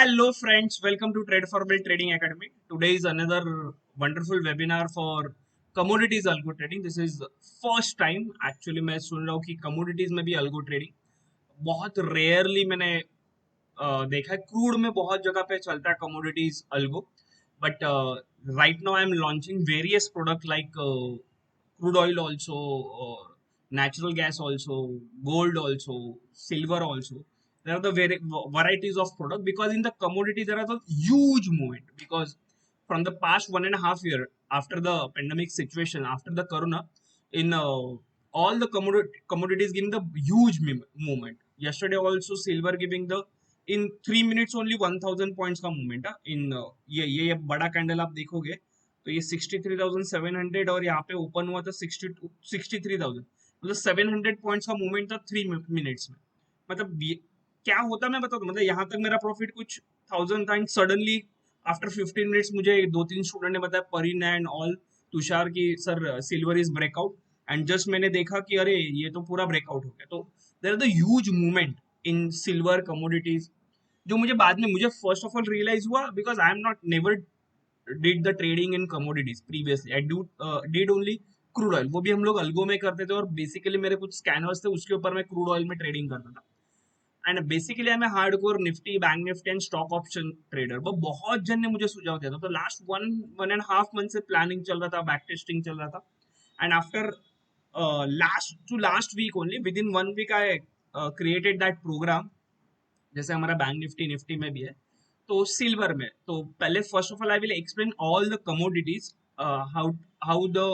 Hello, friends. Welcome to Trade for Bill Trading Academy. Today is another wonderful webinar for commodities algo trading. This is first time actually मैं सुन रहा हूँ कि commodities में भी algo trading बहुत rarely मैंने देखा है. क्रूड में बहुत जगह पे चलता है commodities algo, but right now I am launching various product like crude oil also, natural gas also, gold also, silver also. There are the varieties of product because in the commodity there are the huge movement because from the past 1.5 year after the pandemic situation, after the corona, in all the commodities giving the huge movement. Yesterday also silver giving the in 3 minutes only 1000 points का movement है. In ये बड़ा candle आप देखोगे तो ये 63,700 और यहाँ पे ओपन हुआ था 63,000, मतलब 700 पॉइंट्स का मूवमेंट था 3 मिनट्स में. मतलब क्या होता मैं बता दूं, मतलब यहाँ तक मेरा प्रॉफिट कुछ 1000 था एंड सडनली आफ्टर 15 मिनट्स मुझे दो तीन स्टूडेंट ने बताया, परिन एंड ऑल, तुषार की sir silver is breakout. And just मैंने देखा कि अरे ये तो पूरा ब्रेकआउट हो गया. तो there the huge movement in silver commodities, जो मुझे फर्स्ट ऑफ ऑल रियलाइज हुआ because I am not never did the trading in commodities previously. I did only crude oil, वो भी हम लोग अल्गो में करते थे और बेसिकली मेरे कुछ स्कैनर्स थे उसके ऊपर मैं क्रूड ऑयल में ट्रेडिंग करता था. And basically I am hardcore Nifty, bank Nifty and stock option trader. वो बहुत जन ने मुझे सुझाव दिया था, तो last one and half month से प्लानिंग चल रहा था, बैक टेस्टिंग चल रहा था. And after last week only, within 1 week I created that program. जैसे हमारा बैंक निफ्टी निफ्टी में भी है, तो सिल्वर में तो पहले first of all I will explain all the commodities, how how the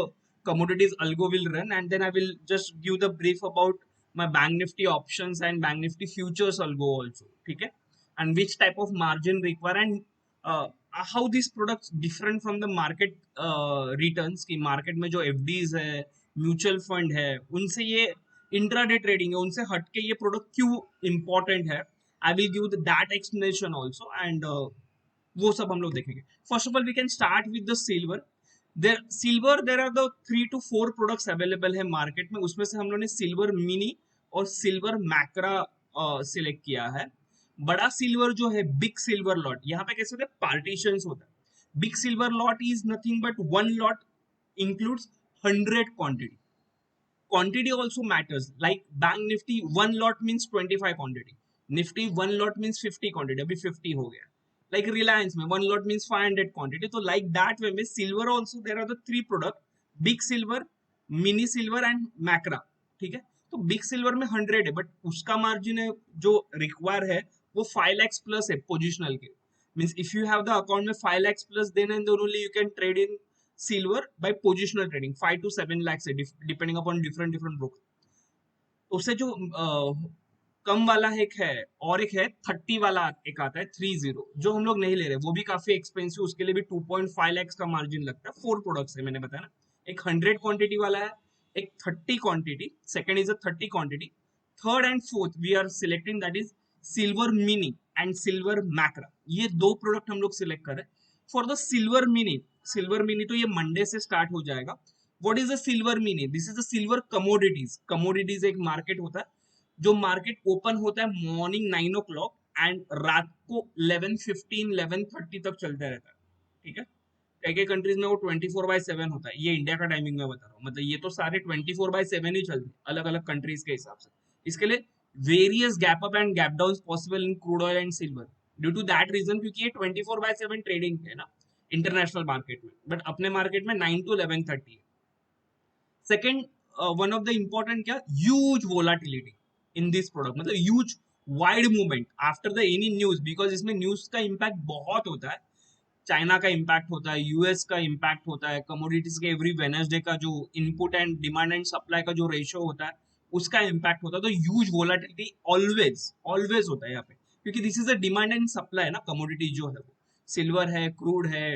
commodities algo will run, and then I will just give the brief about my bank nifty options and bank nifty futures algo also. ठीक है, and which type of margin require, and how these products different from the market returns. कि market में जो FDs है, mutual fund है, उनसे ये intraday trading है, उनसे हटके ये प्रोडक्ट क्यों इंपॉर्टेंट है. I will give that explanation also, and वो सब हम लोग देखेंगे. First of all we can start with the silver. There are the 3 to 4 products available है मार्केट में. उसमें से हम लोग ने सिल्वर मिनी और सिल्वर मैक्रा सिलेक्ट किया है. बड़ा सिल्वर जो है, बिग सिल्वर लॉट, यहाँ पे कैसे होता है, पार्टीशन होता है. Big silver lot is nothing but one lot includes 100 quantity. Quantity also matters. Like Bank Nifty, one lot means 25 quantity. Nifty one lot means 50 quantity. अभी 50 हो गया. Like Reliance में one lot means 500 quantity. तो like that way में silver also there are the 3 product: big silver, mini silver and macra. ठीक है, तो big silver में 100 है, बट उसका मार्जिन है जो रिक्वायर है वो 5 lakhs प्लस है पोजिशनल के. Means if you have the account में 5 lakhs plus, then and only you can trade in silver by positional trading. 5 to 7 lakhs है, depending upon different broker. उससे जो कम वाला एक है, और एक है 30 वाला, एक आता है 30, जो हम लोग नहीं ले रहे, वो भी काफी एक्सपेंसिव. उसके लिए भी 2.5 lakhs का मार्जिन लगता है. 4 प्रोडक्ट्स है, मैंने बताया ना. एक 100 क्वांटिटी वाला है, एक 30 quantity, second is a 30 quantity. Third and fourth we are selecting, that is silver mini and silver micro. ये 2 प्रोडक्ट हम लोग सिलेक्ट कर रहे हैं. फॉर द सिल्वर मिनी तो ये मंडे से स्टार्ट हो जाएगा. What is the silver mini? This is the silver commodities. Commodities एक मार्केट होता है जो मार्केट ओपन होता है मॉर्निंग 9 o'clock एंड रात को 11:15 11:30 तक चलता रहता है. ठीक है, कई कई कंट्रीज में वो 24/7 होता है. ये इंडिया का टाइमिंग में बता रहा हूँ, मतलब ये तो सारे 24/7 ही चलते हैं अलग अलग कंट्रीज के हिसाब से. इसके लिए various gap up and gap down possible in crude oil and silver due to that reason, क्योंकि ये 24/7 ट्रेडिंग है ना इंटरनेशनल मार्केट में, बट अपने मार्केट में 9 to 11:30 है. Second, one of the important क्या, huge volatility in this product, मतलब huge wide movement after the any news, because इसमें न्यूज का इम्पैक्ट बहुत होता है. चाइना का इम्पैक्ट होता है, यूएस का इम्पैक्ट होता है, कमोडिटीज के एवरी वेनसडे का जो input and demand and supply का जो रेशियो होता है उसका इम्पैक्ट होता है. तो ह्यूज वोलाटिलिटी ऑलवेज ऑलवेज होता है यहाँ पे, क्योंकि this is a demand and supply ना. कमोडिटी जो है वो सिल्वर है, क्रूड है,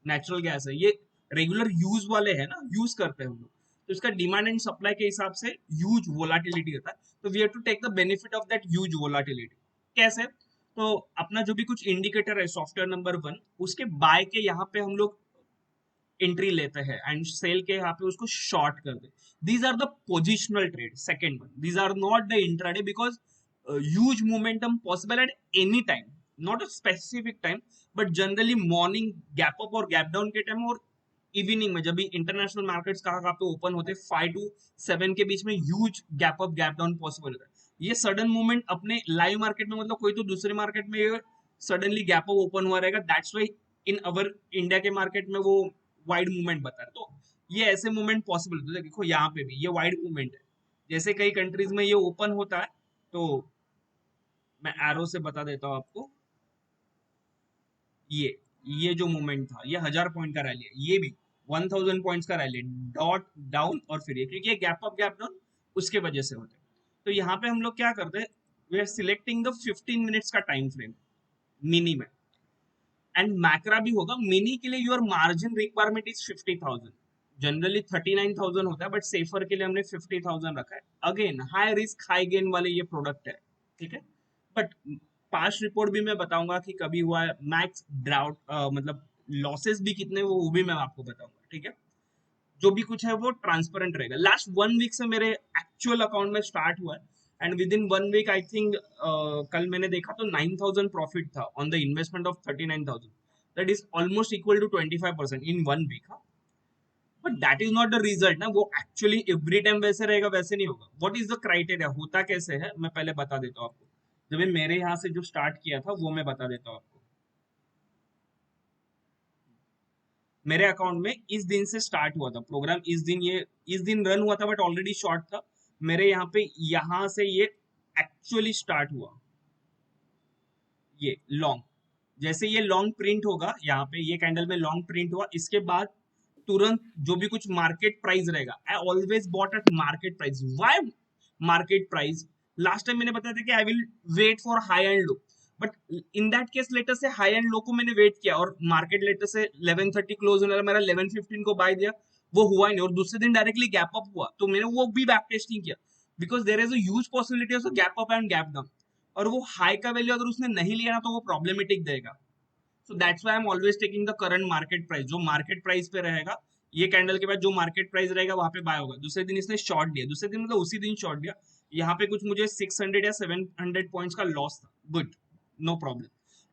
नेचुरल गैस है, ये रेगुलर यूज वाले है ना, यूज करते हैं हम लोग. तो इसका डिमांड एंड सप्लाई के हिसाब से ह्यूज वोलाटिलिटी होता है. तो we have to take the benefit of that huge volatility. कैसे? तो अपना जो भी कुछ इंडिकेटर है सॉफ्टवेयर नंबर 1, उसके बाय के यहाँ पे हम लोग एंट्री लेते हैं एंड सेल के यहाँ पे उसको शॉर्ट कर दे. These are the positional trade. Second one, these are not the intraday, because huge momentum possible at any time. Not a specific time, but generally morning gap up और gap down के time और evening में जब भी international markets कहाँ कहाँ पे open होते हैं 5 to 7 के बीच में huge gap up gap down possible होता है। ये सडन मूवमेंट अपने लाइव मार्केट में मतलब कोई तो दूसरे मार्केट में सडनली गैप अप ओपन हुआ रहेगा, that's why in our India के मार्केट में वो वाइड मूवमेंट बता रहे। तो ये ऐसे मूवमेंट पॉसिबल होते हैं। देखो यहाँ पे भी ये वाइड मूवमेंट है, जैसे कई कंट्रीज में ये ओपन होता है। तो मैं एरो से बता देता हूँ आपको, ये ये जो मूवमेंट था ये 1000 पॉइंट का रैली है, ये भी 1000 पॉइंट्स का रैली, डॉट डाउन और फिर ये, क्योंकि ये गैप अप गैप डाउन उसके वजह से होते हैं। तो यहाँ पे हम लोग क्या करते हैं, we are selecting the 15 minutes का टाइम फ्रेम मिनी में, एंड मैक्रा भी होगा। मिनी के लिए your margin requirement is 50,000, generally 39,000 होता है, बट सेफर के लिए हमने 50,000 रखा है। Again high risk high gain वाले ये प्रोडक्ट है, ठीक है। बट पास्ट रिपोर्ट भी मैं बताऊंगा कि कभी हुआ है मैक्स ड्राउट, मतलब लॉसेस भी कितने वो भी मैं आपको बताऊंगा, ठीक है। जो भी कुछ है वो ट्रांसपेरेंट रहेगा। लास्ट 1 वीक से मेरे एक्चुअल अकाउंट में स्टार्ट हुआ है, and within 1 week I think कल मैंने देखा तो 9,000 प्रॉफिट था on the investment of 39,000, that is almost equal to 25% in 1 week. But that is not the result ना, वो एक्चुअली एवरी टाइम वैसे रहेगा वैसे नहीं होगा। व्हाट इज द क्राइटेरिया, होता कैसे है मैं पहले बता देता हूँ आपको। जब ये मेरे यहाँ से जो स्टार्ट किया था वो मैं बता देता हूँ आपको। मेरे अकाउंट में इस दिन से स्टार्ट हुआ था प्रोग्राम, इस दिन रन हुआ था, बट ऑलरेडी शॉर्ट था मेरे यहाँ पे। यहाँ से ये एक्चुअली स्टार्ट हुआ, ये लॉन्ग, जैसे ये लॉन्ग प्रिंट होगा यहाँ पे, ये कैंडल में लॉन्ग प्रिंट हुआ, इसके बाद तुरंत जो भी कुछ मार्केट प्राइस रहेगा, I always bought at market price. Why market price? Last time मैंने बताया था कि I will wait for high and low, but in that case later से हाई एंड लो को मैंने वेट किया, और मार्केट लेटर से 11:30 क्लोज होने वाला, मेरा 11:15 को बाय दिया, वो हुआ ही नहीं, और दूसरे दिन डायरेक्टली गैप अप हुआ, तो मैंने वो भी बैक टेस्टिंग किया, because there is a huge possibility of gap up and gap down, और वो हाई का वैल्यू अगर उसने नहीं लिया ना तो वो प्रॉब्लमेटिक देगा। So that's why I am always taking the current market price, जो मार्केट प्राइस पे रहेगा, ये कैंडल के बाद जो मार्केट प्राइस रहेगा वहां पे बाय होगा। दूसरे दिन इसने शॉर्ट दिया, दूसरे दिन मतलब उसी दिन शॉर्ट दिया, यहाँ पे कुछ मुझे 600 या 700 पॉइंट्स का लॉस था, गुड, नो प्रॉब्लम।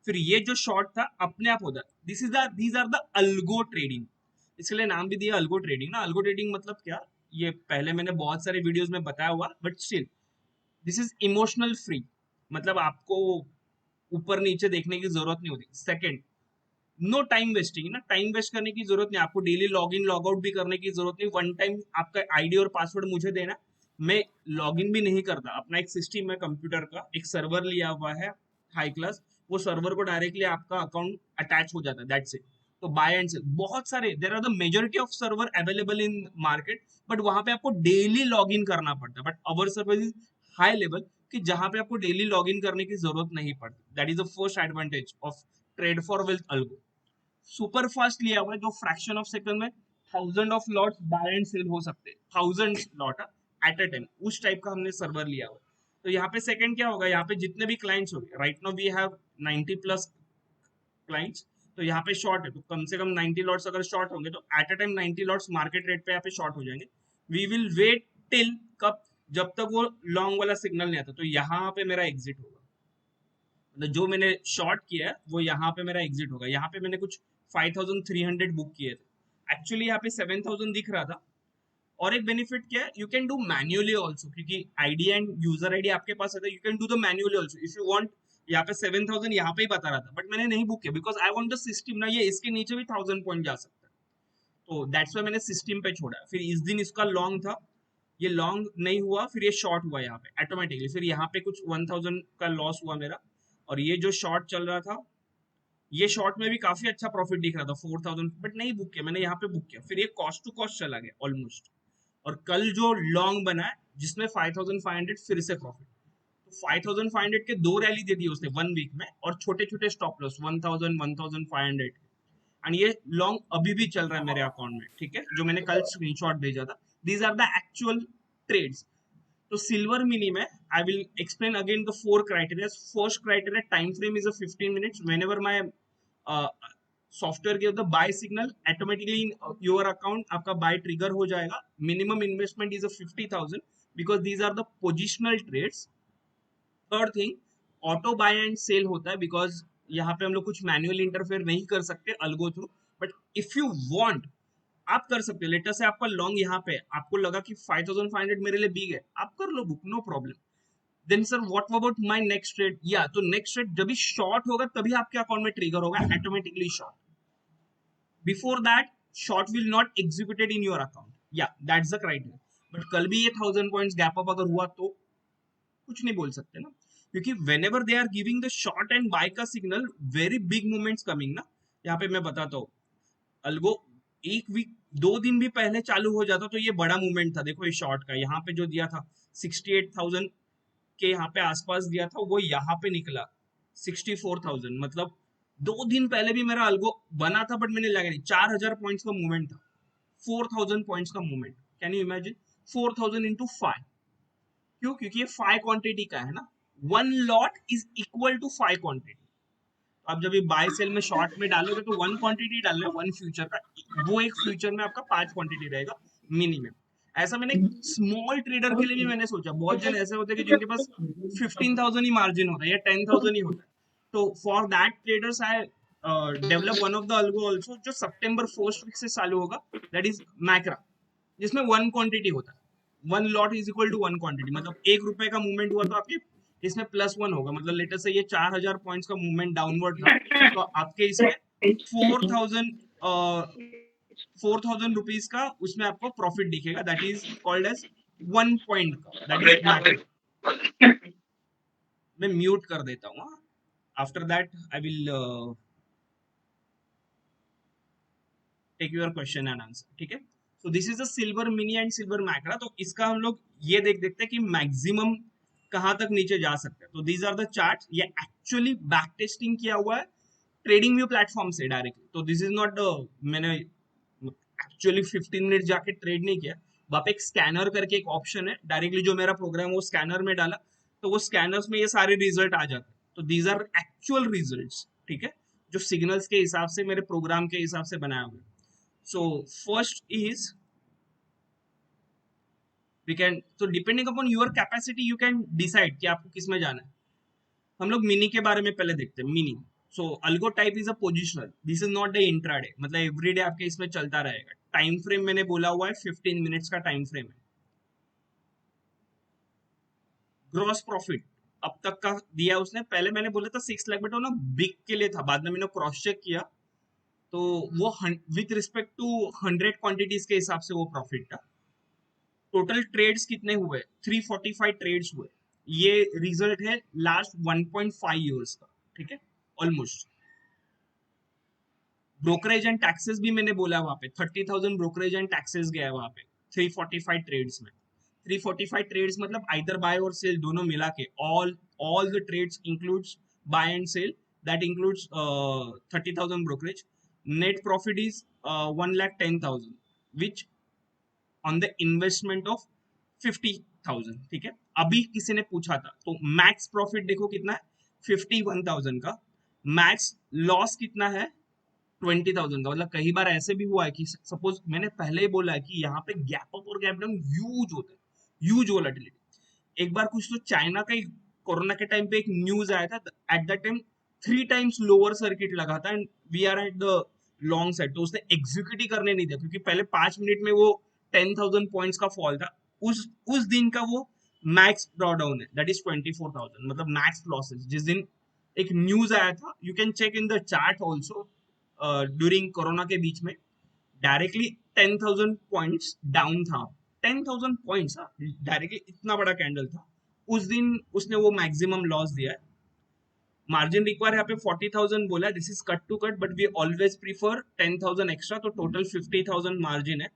फिर ये जो शॉर्ट था अपने आप होता, these are the algo trading, इसके लिए नाम भी दिया अल्गो ट्रेडिंग ना। अल्गो ट्रेडिंग मतलब क्या, ये पहले मैंने बहुत सारे वीडियोस में बताया हुआ, but still this is emotional free, मतलब आपको ऊपर नीचे देखने की जरूरत नहीं होती। सेकंड, नो टाइम वेस्टिंग ना, टाइम वेस्ट करने की जरूरत नहीं, आपको डेली लॉग इन लॉग आउट भी करने की जरूरत नहीं। वन टाइम आपका आईडी और पासवर्ड मुझे देना, मैं लॉग इन भी नहीं करता, अपना एक सिस्टम है कंप्यूटर का, एक सर्वर लिया हुआ है हाई क्लास, वो सर्वर को डायरेक्टली आपका अकाउंट अटैच हो जाता है, दैट्स इट। तो बाय एंड सेल बहुत सारे, there are the majority of server available in market, but वहां पे आपको डेली लॉग इन करना पड़ता है, but our server is high level, कि जहां पे आपको डेली लॉग इन करने की जरूरत नहीं पड़ती। That is the first advantage of trade for wealth algo. Super fast लिया हुआ है, जो फ्रैक्शन ऑफ सेकंड में 1000 of lots buy and sell हो सकते हैं, 1000 लॉट एट अ टाइम, उस टाइप का हमने सर्वर लिया हुआ है। तो यहाँ पे सेकंड क्या होगा, यहाँ पे जितने भी क्लाइंट्स होंगे, right now we have 90+ clients, तो यहाँ पे शॉर्ट है, तो कम से कम 90 लॉट्स अगर शॉर्ट होंगे तो eight a time 90 lots market rate पे यहाँ पे शॉर्ट हो जाएंगे। वी विल वेट टिल कब, जब तक वो लॉन्ग वाला सिग्नल नहीं आता, तो यहाँ पे मेरा एग्जिट होगा, मतलब जो मैंने शॉर्ट किया है वो यहाँ पे मेरा एग्जिट होगा। यहाँ पे मैंने कुछ 5300 बुक किए थे, एक्चुअली यहाँ पे 7000 दिख रहा था। और एक बेनिफिट क्या है, you can do manually also, क्योंकि आईडी एंड यूजर आईडी आपके पास है, you can do the manually also if you want. यहाँ पे 7000 यहाँ पे ही बता रहा था, बट मैंने नहीं बुक किया, because I want the system ना, ये इसके नीचे भी 1000 पॉइंट जा सकता है, तो दैट्स वाई मैंने सिस्टम पे छोड़ा। फिर इस दिन इसका लॉन्ग था, ये लॉन्ग नहीं हुआ, फिर ये शॉर्ट हुआ यहाँ पे ऑटोमेटिकली, फिर यहाँ पे कुछ 1000 का लॉस हुआ मेरा। और ये जो शॉर्ट चल रहा था, ये शॉर्ट में भी काफी अच्छा प्रॉफिट दिख रहा था 4000, बट नहीं बुक किया मैंने, यहाँ पे बुक किया, फिर ये कॉस्ट टू कॉस्ट चला गया ऑलमोस्ट। और कल जो लॉन्ग बना है जिसमें 5500 फिर से प्रॉफिट, तो 5500 के दो रैली दे दिए उसने 1 वीक में, और छोटे छोटे स्टॉप लॉस 1000 1500, एंड ये लॉन्ग अभी भी चल रहा है मेरे अकाउंट में, ठीक है, जो मैंने कल स्क्रीनशॉट भेजा था। These are the actual trades. तो सिल्वर मिनी में I will explain again the 4 criteria. First criteria, time frame is a 15 minutes, whenever my software give the buy signal, automatically in your account आपका buy trigger हो जाएगा। Minimum investment is a 50,000, because these are the positional trades. Third thing, auto buy and sell होता है, because यहाँ पे हम लोग कुछ मैनुअल इंटरफेयर नहीं कर सकते algo through, but if you want आप कर सकते हो। लेटर से आपका लॉन्ग यहाँ पे आपको लगा कि 5500 मेरे लिए बिग है, आप कर लो book, no problem. Then sir what about my next trade, या तो नेक्स्ट ट्रेड जब भी शॉर्ट होगा तभी आपके अकाउंट में ट्रिगर होगा automatically short, before that short will not executed in your account, या दैट्स द क्राइटेरिया। बट कल भी ये 1000 पॉइंट्स गैप अप अगर हुआ तो कुछ नहीं बोल सकते ना, क्योंकि whenever they are giving the short and buy का signal, very big movements coming ना। यहाँ पे मैं बताता हूँ, अल्गो एक वीक 2 दिन भी पहले चालू हो जाता तो ये बड़ा मूवमेंट था। देखो इस शॉर्ट का यहाँ पे जो दिया था 68,000 के यहाँ पे आसपास दिया था, वो यहाँ पे निकला 64,000, मतलब 2 दिन पहले भी मेरा अल्गो बना था बट मैंने लगा नहीं। 4,000 पॉइंट्स का मूवमेंट था, 4,000 पॉइंट्स का movement, can you imagine 4,000 into 5। क्यों? क्योंकि ये 5 क्वांटिटी का है ना, 1 lot is equal to 5 quantity. आप जब ये बाय सेल में शॉर्ट में डालोगे तो 1 क्वांटिटी डाल रहे हो 1 फ्यूचर का, वो एक फ्यूचर में आपका 5 क्वांटिटी रहेगा मिनिमम। ऐसा मैंने स्मॉल ट्रेडर के लिए भी मैंने सोचा, बहुत जन ऐसे होते हैं कि जिनके पास 15,000 ही मार्जिन होता है या 10,000 ही होता है, तो for that traders I develop one of the algo also जो सितंबर फर्स्ट वीक से चालू होगा, दैट इज मैक्रा, जिसमें 1 क्वांटिटी होता है। 1 lot is equal to 1 quantity, मतलब ₹1 का मूवमेंट हुआ तो आपके इसमें +1 होगा, मतलब लेटर से ये 4,000 पॉइंट्स का मूवमेंट डाउनवर्ड था, तो आपके इसमें 4,000 ₹4,000 का उसमें आपको प्रॉफिट दिखेगा, that is called as 1 point का, दैट इज मैक्रो। मैं म्यूट कर देता हूँ, after that I will take your question and answer, ठीक है। So this is the silver mini and silver micro. तो इसका हम लोग ये देखते हैं कि मैक्सिमम कहाँ तक नीचे जा सकते हैं। तो दीज आर द चार्ट, ये एक्चुअली बैक टेस्टिंग किया हुआ है ट्रेडिंग व्यू प्लेटफॉर्म से डायरेक्टली। तो दिस इज नॉट मैंने एक्चुअली 15 मिनट जाके ट्रेड नहीं किया, वहां पे एक स्कैनर करके एक ऑप्शन है, डायरेक्टली जो मेरा प्रोग्राम वो स्कैनर में डाला तो वो स्कैनर्स में ये सारे रिजल्ट आ जाते हैं। तो दीज आर एक्चुअल रिजल्ट्स, ठीक है, जो सिग्नल्स के हिसाब से मेरे प्रोग्राम के हिसाब से बनाया हुआ है। So first is we can, so depending upon your capacity you can decide कि आपको किस में जाना है। हम लोग मिनी के बारे में पहले देखते हैं। Mini, so algo type is a positional, this is not the intraday, मतलब एवरीडे आपके इसमें चलता रहेगा। टाइम फ्रेम मैंने बोला हुआ है 15 मिनट्स का टाइम फ्रेम है। ग्रॉस प्रॉफिट अब तक का दिया उसने, पहले मैंने बोला था 6 लाख, बट वो ना बिग के लिए था, बाद में मैंने क्रॉस चेक किया तो वो विथ रिस्पेक्ट टू 100 क्वांटिटीज के हिसाब से वो प्रॉफिट था। टोटल ट्रेड्स कितने हुए? 345 ट्रेड्स हुए। ये रिजल्ट है लास्ट 1.5 इयर्स का, ठीक है, ऑलमोस्ट। ब्रोकरेज एंड टैक्सेस भी मैंने बोला वहां पे 30,000 ब्रोकरेज एंड टैक्सेस गया वहां पे 345 ट्रेड्स में। 345 ट्रेड्स मतलब आइदर बाय और सेल दोनों मिला के, all the trades includes buy and sell, that includes 30,000 brokerage. Net profit is 1,10,000 which on the investment of 50,000, ठीक है। अभी किसी ने पूछा था तो मैक्स प्रॉफिट देखो कितना है, 51,000 का। मैक्स लॉस कितना है, 20,000 का। मतलब कई बार ऐसे भी हुआ है कि सपोज मैंने पहले ही बोला है कि यहाँ पे गैप अप और गैप डाउन ह्यूज होते हैं, ह्यूज वोलेटिलिटी। एक बार कुछ तो चाइना का कोरोना के टाइम पे एक न्यूज आया था, at that time 3 times lower circuit लगा था and we are at the long side, तो उसने एग्जीक्यूट ही करने नहीं दिया, क्योंकि पहले 5 मिनट में वो 10,000 पॉइंट्स का फॉल था। उस दिन का वो मैक्स ड्रॉडाउन है, दैट इज 24,000, मतलब मैक्स लॉसेस जिस दिन एक न्यूज आया था। You can check in the chart also, during corona के बीच में डायरेक्टली 10,000 पॉइंट्स डाउन था। 10,000 पॉइंट्स डायरेक्टली, इतना बड़ा कैंडल था उस दिन, उसने वो मैक्सिमम लॉस दिया है। मार्जिन रिक्वायर यहाँ पे 40,000 बोला है, this is cut to cut, but we always prefer 10,000 extra, तो टोटल 50,000 मार्जिन है।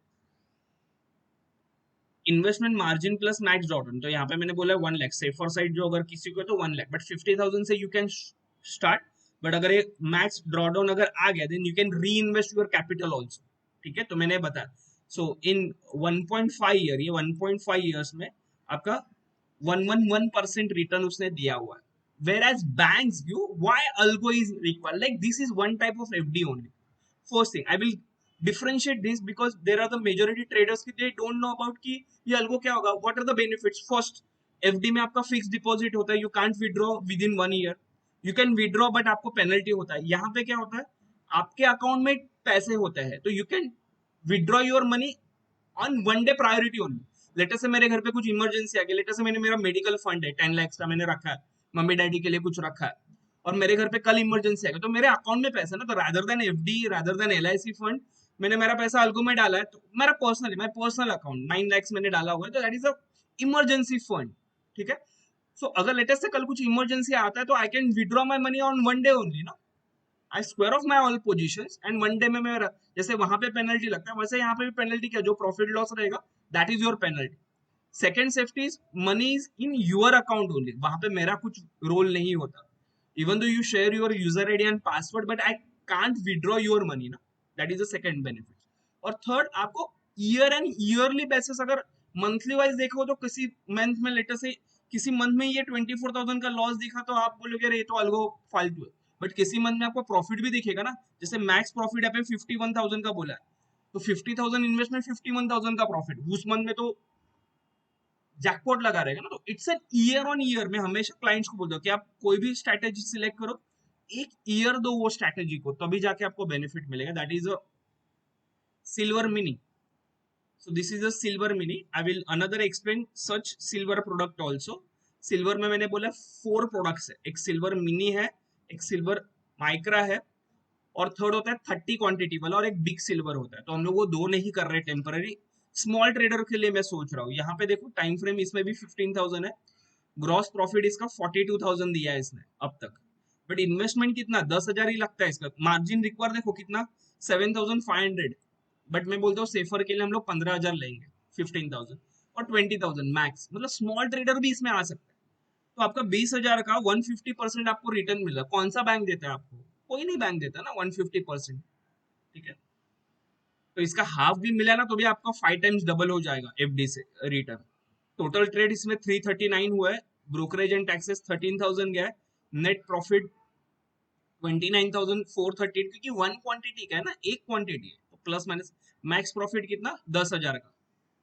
Investment margin plus max drawdown, तो यहाँ पे मैंने बोला 1 लाख सेफर साइड, जो अगर किसी को है तो 1 लाख, बट 50,000 से यू कैन स्टार्ट। बट अगर ये मैक्स ड्रॉडाउन अगर आ गया then you can reinvest your capital also, ठीक है। तो मैंने बताया, सो इन 1.5 ईयर, ये 1.5 ईयर्स में आपका 111% रिटर्न उसने दिया हुआ है। Whereas banks give, why algo is required? Like this is one type of FD only. First thing, I will differentiate this because there are the majority traders कि they don't know about कि ये algo क्या होगा, what are the benefits. First, FD में आपका fix deposit होता है, you can't withdraw within 1 year. You can withdraw but आपको पेनल्टी होता है। यहाँ पे क्या होता है, आपके अकाउंट में पैसे होते हैं तो you can withdraw your money on one day priority only. Later से मेरे घर पे कुछ इमरजेंसी आ गई, लेटर से मैंने मेरा मेडिकल फंड है 10 लाख का मैंने रखा है, मम्मी डैडी के लिए कुछ रखा है, और मेरे घर पे कल इमरजेंसी आ गई, तो मेरे अकाउंट में पैसा ना, तो rather than FD, rather than LIC fund, मैंने मेरा पैसा अलगो में डाला है, तो मेरा पर्सनल अकाउंट 9 lakhs मैंने डाला हुआ है, तो that is a emergency fund. ठीक है, सो अगर लेटेस्ट से कल कुछ इमरजेंसी आता है तो I can withdraw my money on one day only ना। I square off my all position and one day में मेरा, जैसे वहां पे पेनल्टी लगता है वैसे यहाँ पे भी पेनल्टी क्या, जो प्रॉफिट लॉस रहेगा that is your penalty. Second safety is money is in your account only, वहां पे मेरा कुछ रोल नहीं होता, even though you share your user ID and password but I can't withdraw your money ना, that is the second benefit. और third, आपको year and yearly basis, अगर मंथली वाइज देखो तो किसी मंथ में लेटर से किसी मंथ में ये 24,000 का लॉस दिखा तो आप बोलोगे अरे ये तो अलगो फालतू है, बट किसी मंथ में आपको प्रॉफिट भी दिखेगा ना, जैसे मैक्स प्रॉफिट यहाँ पे 51,000 का बोला है, तो 50,000 इन्वेस्टमेंट 51,000 का प्रॉफिट उस मंथ में तो जैकपॉट लगा रहेगा ना। तो it's an year on year, मैं हमेशा क्लाइंट्स को बोलता हूँ कि आप कोई भी स्ट्रैटेजी सिलेक्ट करो, एक ईयर दो वो स्ट्रैटेजी को, तभी जाके आपको बेनिफिट मिलेगा, that is a silver mini. So this is a silver mini. I will another explain such silver product also. Silver में मैंने बोला 4 प्रोडक्ट्स है, एक सिल्वर मिनी है, एक सिल्वर माइक्रा है, और थर्ड होता है 30 क्वांटिटी वाला, और एक बिग सिल्वर होता है। तो हम लोग वो दो नहीं कर रहे टेम्पररी, स्मॉल ट्रेडर के लिए मैं सोच रहा हूँ। यहाँ पे देखो टाइम फ्रेम इसमें भी 15,000 है, ग्रॉस प्रॉफिट इसका 42,000 दिया है इसने अब तक, बट इन्वेस्टमेंट कितना 10,000 ही लगता है इसका। मार्जिन रिक्वायर देखो कितना 7,500, बट मैं बोलता हूँ सेफर के लिए हम लोग 15,000 लेंगे, 15,000 और 20,000 मैक्स, मतलब स्मॉल ट्रेडर भी इसमें आ सकता है। तो आपका 20,000 का 150% आपको रिटर्न मिल रहा है। कौन सा बैंक देता है आपको, कोई नहीं बैंक देता ना 150%। ठीक है, तो इसका हाफ भी मिला ना तो भी आपका 5 times डबल हो जाएगा एफडी से रिटर्न। टोटल ट्रेड इसमें 339 हुआ है, ब्रोकरेज एंड टैक्सेस 13,000 गया है, नेट प्रॉफिट 29,430, क्योंकि वन क्वांटिटी का है ना, एक क्वांटिटी है तो प्लस माइनस। मैक्स प्रॉफिट कितना 10,000 का,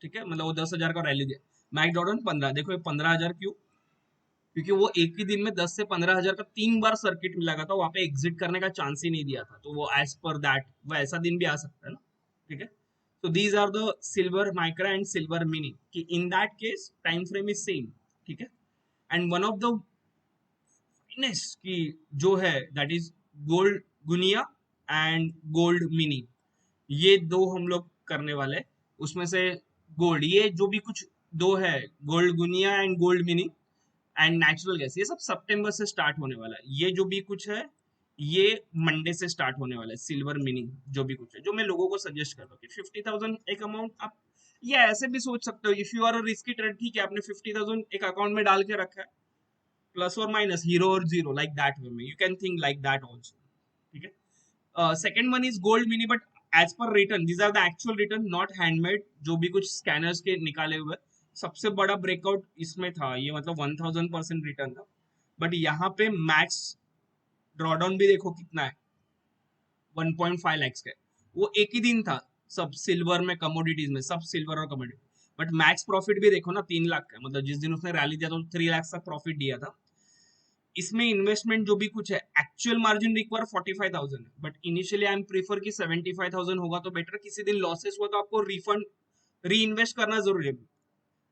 ठीक है, मतलब वो 10,000 का रैली दिया। मैक डॉर्डन 15, देखो ये 15,000 क्यों, क्योंकि वो एक ही दिन में 10 से 15,000 का 3 बार सर्किट मिला था, वहां पे एग्जिट करने का चांस ही नहीं दिया था, तो वो एज पर दैट वो ऐसा दिन भी आ सकता है ना। ठीक है, तो these are the silver micro and silver mini, कि in that case time frame is same. ठीक है, and one of the finest की जो है that is gold guinea and gold mini, ये दो हम लोग करने वाले। उसमें से गोल्ड, ये जो भी कुछ दो है, gold guinea and gold mini and natural gas, ये सब सितंबर से स्टार्ट होने वाला है। ये जो भी कुछ है ये मंडे से स्टार्ट होने वाला है, सिल्वर मिनी जो भी कुछ है, जो मैं लोगों को सजेस्ट करता हूँ कि 50,000 एक अमाउंट आप, या ऐसे भी सोच सकते हो if you are a risky trade, ठीक है आपने 50,000 एक अकाउंट में डाल के रखा है, प्लस और माइनस हीरो और जीरो, लाइक दैट वे में you can think like that also. ठीक है, second one is gold mini, but as per return these are the actual return, not handmade, जो भी कुछ स्कैनर्स के निकाले हुए। सबसे बड़ा ब्रेकआउट इसमें था ये, मतलब 1,000% रिटर्न था, बट यहाँ पे मैक्स ड्रॉडाउन भी देखो कितना है, 1.5 lakhs का है। वो एक ही दिन था सब सिल्वर में, कमोडिटीज में सब सिल्वर और कमोडिटी, बट मैक्स प्रॉफिट भी देखो ना 3 लाख का, मतलब जिस दिन उसने रैली दिया तो 3 lakhs का प्रॉफिट दिया था। इसमें इन्वेस्टमेंट जो भी कुछ है, एक्चुअल मार्जिन रिक्वायर 45,000 है, but initially I am prefer कि 75,000 होगा तो बेटर, किसी दिन लॉसेस हुआ तो आपको रिफंड री इन्वेस्ट करना जरूरी है,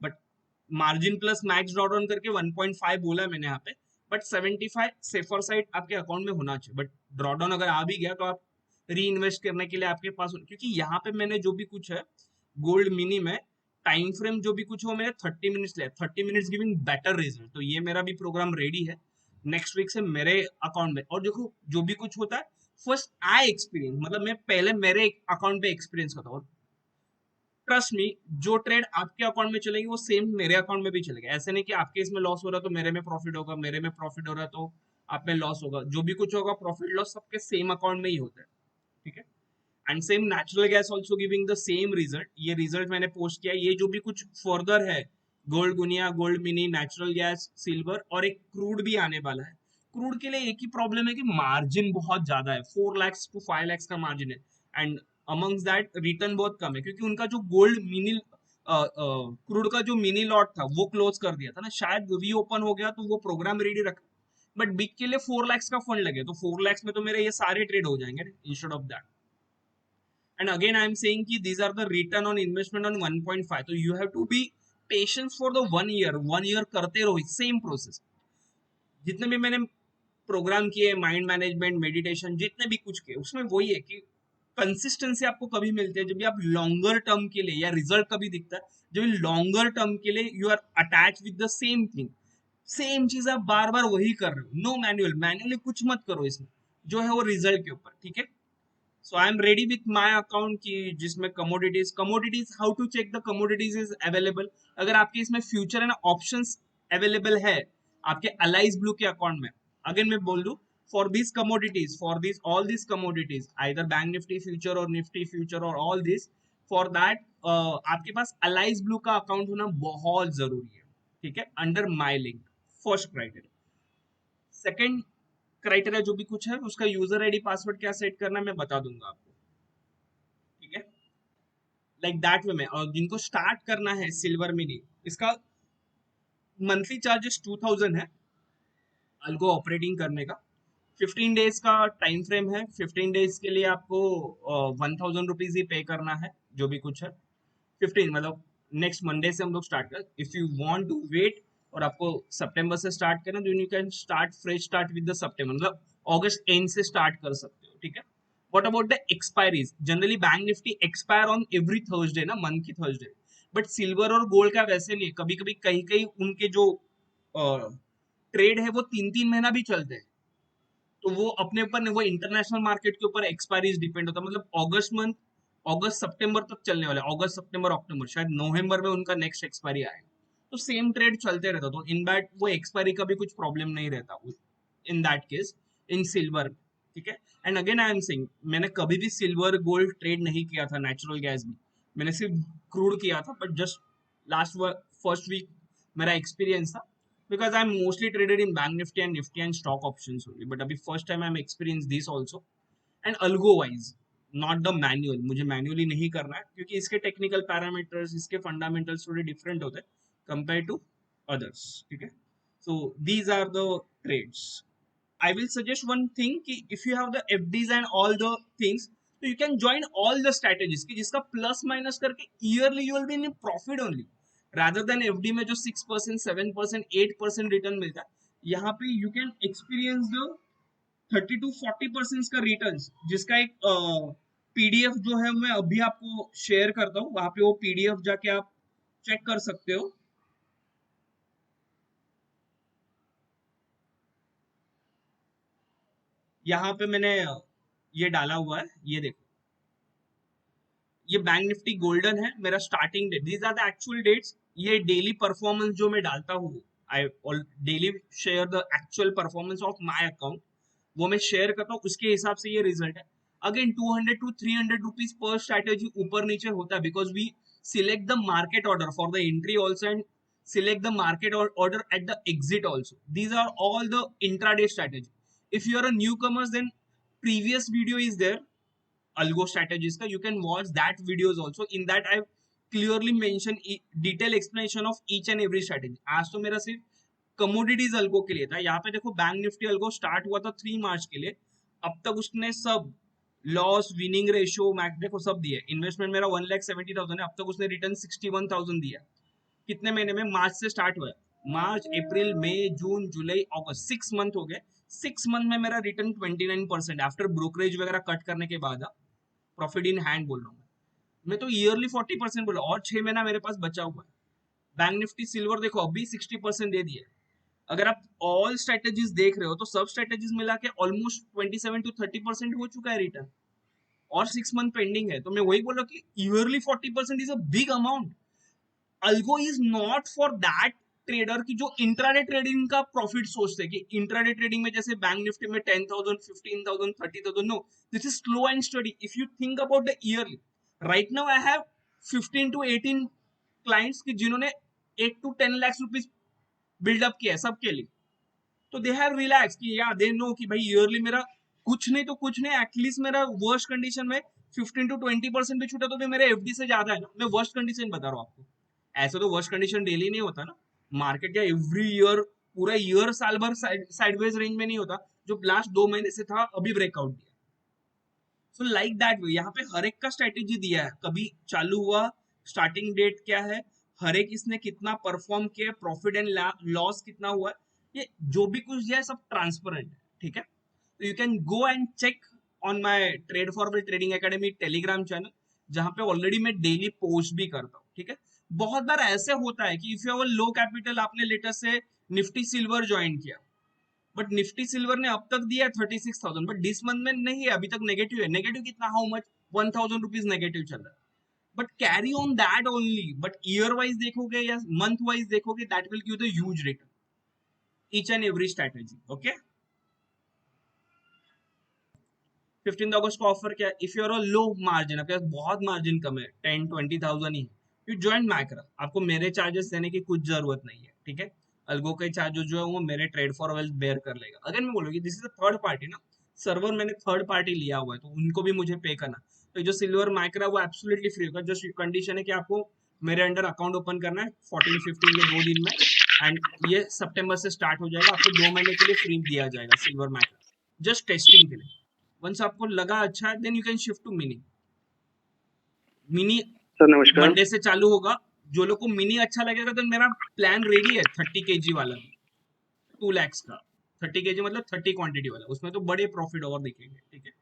but margin plus max drawdown करके 1.5 बोला है मैंने यहाँ पे, बट 75 सेफर साइड आपके अकाउंट में होना चाहिए, बट ड्रॉडाउन अगर आ भी गया तो आप री इन्वेस्ट करने के लिए आपके पास, क्योंकि यहाँ पे मैंने जो भी कुछ है गोल्ड मिनी में टाइम फ्रेम जो भी कुछ हो मैंने 30 मिनट्स लिया, 30 मिनट्स गिविंग बेटर रिजल्ट, तो ये मेरा भी प्रोग्राम रेडी है नेक्स्ट वीक से मेरे अकाउंट में। और देखो जो भी कुछ होता है फर्स्ट आई एक्सपीरियंस, मतलब मैं पहले मेरे अकाउंट पे एक्सपीरियंस करता हूँ, ट्रस्ट मी, जो ट्रेड आपके अकाउंट में चलेगी वो सेम मेरे अकाउंट में भी चलेगा। ऐसे नहीं कि आपके इसमें लॉस हो रहा है तो मेरे में प्रॉफिट होगा, मेरे में प्रॉफिट हो रहा है तो आप में लॉस होगा, जो भी कुछ होगा प्रॉफिट लॉस सबके सेम अकाउंट में ही होता है। ठीक है, and same natural gas also giving the same result, ये रिजल्ट मैंने पोस्ट किया। ये जो भी कुछ फर्दर है gold guinea, gold mini, natural gas, silver, और एक क्रूड भी आने वाला है। क्रूड के लिए एक ही प्रॉब्लम है कि मार्जिन बहुत ज्यादा है, 4 lakhs to 5 lakhs का मार्जिन है, एंड अमंग्स दैट रिटर्न बहुत कम है, क्योंकि उनका जो गोल्ड मिनी क्रूड का जो मिनी लॉट था वो क्लोज कर दिया था ना, शायद रीओपन हो गया तो वो प्रोग्राम रेडी रखा, बट बिग के लिए 4 lakhs का फंड लगे, तो 4 lakhs में तो मेरे ये सारे ट्रेड हो जाएंगे instead of that. And again, I am saying कि these are the return on investment on 1.5. So you have to be patient for the 1 year. 1 year करते रहो सेम प्रोसेस. जितने भी मैंने प्रोग्राम किए, माइंड मैनेजमेंट, मेडिटेशन, जितने भी कुछ किए, उसमें वही है कि कंसिस्टेंसी आपको कभी मिलती है जब भी आप लॉन्गर टर्म के लिए, या रिजल्ट कभी दिखता है जब लॉन्गर टर्म के लिए you are attach with the same thing. Same चीज आप बार बार वही कर रहे हो. नो मैनुअल, मैनुअली कुछ मत करो इसमें, जो है वो रिजल्ट के ऊपर. ठीक है. So I am ready with my account की जिसमें commodities how to check the commodities is available. अगर आपके इसमें फ्यूचर एंड ऑप्शंस अवेलेबल है आपके अलाइज ब्लू के अकाउंट में. अगेन मैं बोल दूं, for this commodities, for this all this commodities, either bank nifty future और निफ्टी फ्यूचर और ऑल दिस, फॉर दैट आपके पास अलाइज ब्लू का अकाउंट होना बहुत जरूरी है. ठीक है, under my link. First criteria. Second criteria जो भी कुछ है उसका यूजर आईडी पासवर्ड क्या सेट करना है मैं बता दूंगा आपको. ठीक है, लाइक दैट वे में. और जिनको स्टार्ट करना है सिल्वर मिनी, इसका मंथली चार्जेस 2000 है अल्गो ऑपरेटिंग करने का. 15 डेज का टाइम फ्रेम है. 15 डेज के लिए आपको 1000 रुपीज ही पे करना है जो भी कुछ है. 15 मतलब नेक्स्ट मंडे से हम लोग स्टार्ट कर. If you want to wait और आपको सितंबर से स्टार्ट करना तो you can start fresh start with the September, मतलब अगस्त एंड से स्टार्ट कर सकते हो. ठीक है. What about the expiries? Generally bank Nifty expire on every Thursday ना, मंथ की थर्सडे. बट सिल्वर और गोल्ड का वैसे नहीं है. कभी कभी कहीं कहीं उनके जो ट्रेड है वो 3 3 महीना भी चलते हैं. तो वो अपने ऊपर नहीं, वो इंटरनेशनल मार्केट के ऊपर एक्सपायरीज डिपेंड होता है. मतलब अगस्त मंथ, अगस्त सितंबर तक चलने वाला है. अगस्त सितंबर अक्टूबर, शायद नवंबर में उनका नेक्स्ट एक्सपायरी आएगा. तो सेम ट्रेड चलते रहता. तो इन दैट वो एक्सपायरी का भी कुछ प्रॉब्लम नहीं रहता इन दैट केस इन सिल्वर. ठीक है. And again I am saying, मैंने कभी भी सिल्वर गोल्ड ट्रेड नहीं किया था. नेचुरल गैस भी मैंने सिर्फ क्रूड किया था. But just last first week मेरा एक्सपीरियंस था, because I'm mostly traded in Bank Nifty and stock options only. But अभी first time I'm experienced this also. And algo wise, not the manual. मुझे manually नहीं करना है क्योंकि इसके technical parameters, इसके fundamentals थोड़े different होते हैं compared to others. ठीक है. So these are the trades. I will suggest one thing कि if you have the FDs and all the things, so you can join all the strategies कि जिसका plus minus करके yearly you will be in profit only. rather than FD में जो 6%, 7%, 8% return मिलता है, यहाँ पे you can experience the 30 to 40% का रिटर्न, जिसका एक पीडीएफ जो है मैं अभी आपको शेयर करता हूँ. वहां पे वो पीडीएफ जाके आप चेक कर सकते हो. यहाँ पे मैंने ये डाला हुआ है, ये देखो. ये बैंक निफ्टी गोल्डन है, मेरा starting date. These are the actual dates. ये डेली परफॉर्मेंस जो मैं डालता हूँ, I daily share the actual performance of my account, वो मैं शेयर करता हूँ. उसके हिसाब से ये रिजल्ट है. अगेन 200 to 300 रुपीज पर स्ट्रैटेजी ऊपर नीचे होता है because we select the market order for the entry also and select the market order at the exit also. These are all the intraday strategy. If you are a newcomer, then previous video is there, algo strategies ka. You can watch that videos also. In that I clearly mention detailed explanation of each and every strategy. आज तो मेरा सिर्फ commodities algo के लिए था. यहाँ पे देखो बैंक निफ्टी अल्गो स्टार्ट हुआ था 3 मार्च के लिए. अब तक उसने सब लॉस, विनिंग रेशियो, मैक्स देखो सब दिया. इन्वेस्टमेंट मेरा 1,70,000 है. अब तक उसने रिटर्न 61,000 दिया. कितने महीने में? मार्च से स्टार्ट हुआ है. मार्च, अप्रैल, मई, जून, जुलाई, अगस्त, 6 मंथ हो गए. 6 मंथ में मेरा रिटर्न 29% आफ्टर ब्रोकरेज वगैरह कट करने के बाद. प्रॉफिट इन हैंड बोल रहा हूँ मैं तो ईयरली 40% बोला, और 6 महीना मेरे पास बचा हुआ है. बैंक निफ्टी सिल्वर देखो अभी 60% दे दिए. अगर आप ऑल स्ट्रेटेजीज देख रहे हो तो सब स्ट्रेटेजीज मिला के ऑलमोस्ट 27 to 30% हो चुका है रिटर्न, और 6 मंथ पेंडिंग है. तो मैं वही बोला कि yearly 40% is a big amount. Algo is not for that trader की जो इंट्राडे ट्रेडिंग का प्रॉफिट सोचते हैं कि इंट्राडे ट्रेडिंग में जैसे बैंक निफ्टी में 10,000, 15,000, 30,000. No, this is slow and study. If you think about the yearly, right now I have 15 to 18 clients की जिन्होंने 8 to 10 लाख रुपीज बिल्डअप किया है सबके लिए. तो दे हैव रिलैक्स कि या दे नो कि भाई ईयरली मेरा कुछ नहीं तो कुछ नहीं, एटलीस्ट मेरा वर्स्ट कंडीशन में 15 to 20% भी छूटा तो भी मेरे एफडी से ज्यादा है ना. मैं वर्स्ट कंडीशन बता रहा हूँ आपको. ऐसा तो वर्स्ट कंडीशन डेली नहीं होता ना. मार्केट क्या एवरी ईयर पूरा ईयर साल भर साइडवेज रेंज में नहीं होता, जो लास्ट 2 महीने से था अभी ब्रेकआउट दिया। सो लाइक दैट वे यहाँ पे हर एक का स्ट्रेटेजी दिया है, कभी चालू हुआ, स्टार्टिंग डेट क्या है, हर एक इसने कितना परफॉर्म किया, प्रॉफिट एंड लॉस कितना हुआ है, ये जो भी कुछ दिया है सब ट्रांसपेरेंट है, ठीक है। तो you can go and check on my trade forward trading academy Telegram channel, जहां पे ऑलरेडी मैं डेली पोस्ट भी करता हूँ, ठीक है। बहुत बार ऐसे होता है कि if you have low capital, आपने लेटेस्ट से निफ्टी सिल्वर ज्वाइन किया, बट निफ्टी सिल्वर ने अब तक दिया 36,000, बट दिस मंथ में नहीं है, अभी तक नेगेटिव है। नेगेटिव कितना, हाउ मच, 1,000 रुपीज नेगेटिव चल रहा है, but carry on that only. But year wise देखोगे या मंथ वाइज देखोगे, that will give the huge return each and every strategy, okay. 15 अगस्त का ऑफर क्या है, if you are a low margin, आपके पास बहुत मार्जिन कम है, 10-20,000 ही, यू ज्वाइन मैक्रा, आपको मेरे चार्जेस देने की कुछ जरूरत नहीं है, ठीक है। अल्गो के चार्जेस जो है वो मेरे ट्रेड फॉर वेल्थ बेयर कर लेगा। अगर मैं बोलूँ this is a third party ना, सर्वर मैंने थर्ड पार्टी लिया हुआ है, तो उनको भी मुझे पे करना, तो जो सिल्वर माइक्रा वो एब्सोल्युटली फ्री होगा। जस्ट कंडीशन है कि आपको मेरे अंडर अकाउंट ओपन करना है 14-15 ये 2 दिन में, एंड ये सितंबर से स्टार्ट हो जाएगा, आपको 2 महीने के लिए फ्री दिया जाएगा सिल्वर माइक्रा, जस्ट टेस्टिंग के लिए। वंस आपको लगा अच्छा है, then you can shift to mini. Mini sir नमस्कार। मंडे से चालू होगा, जो लोग को मिनी अच्छा लगेगा, तो मेरा प्लान रेडी है 30 kg वाला भी, 2 lakhs का। 30 kg मतलब 30 क्वांटिटी वाला, उसमें तो बड़े प्रॉफिट और दिखेंगे, ठीक है।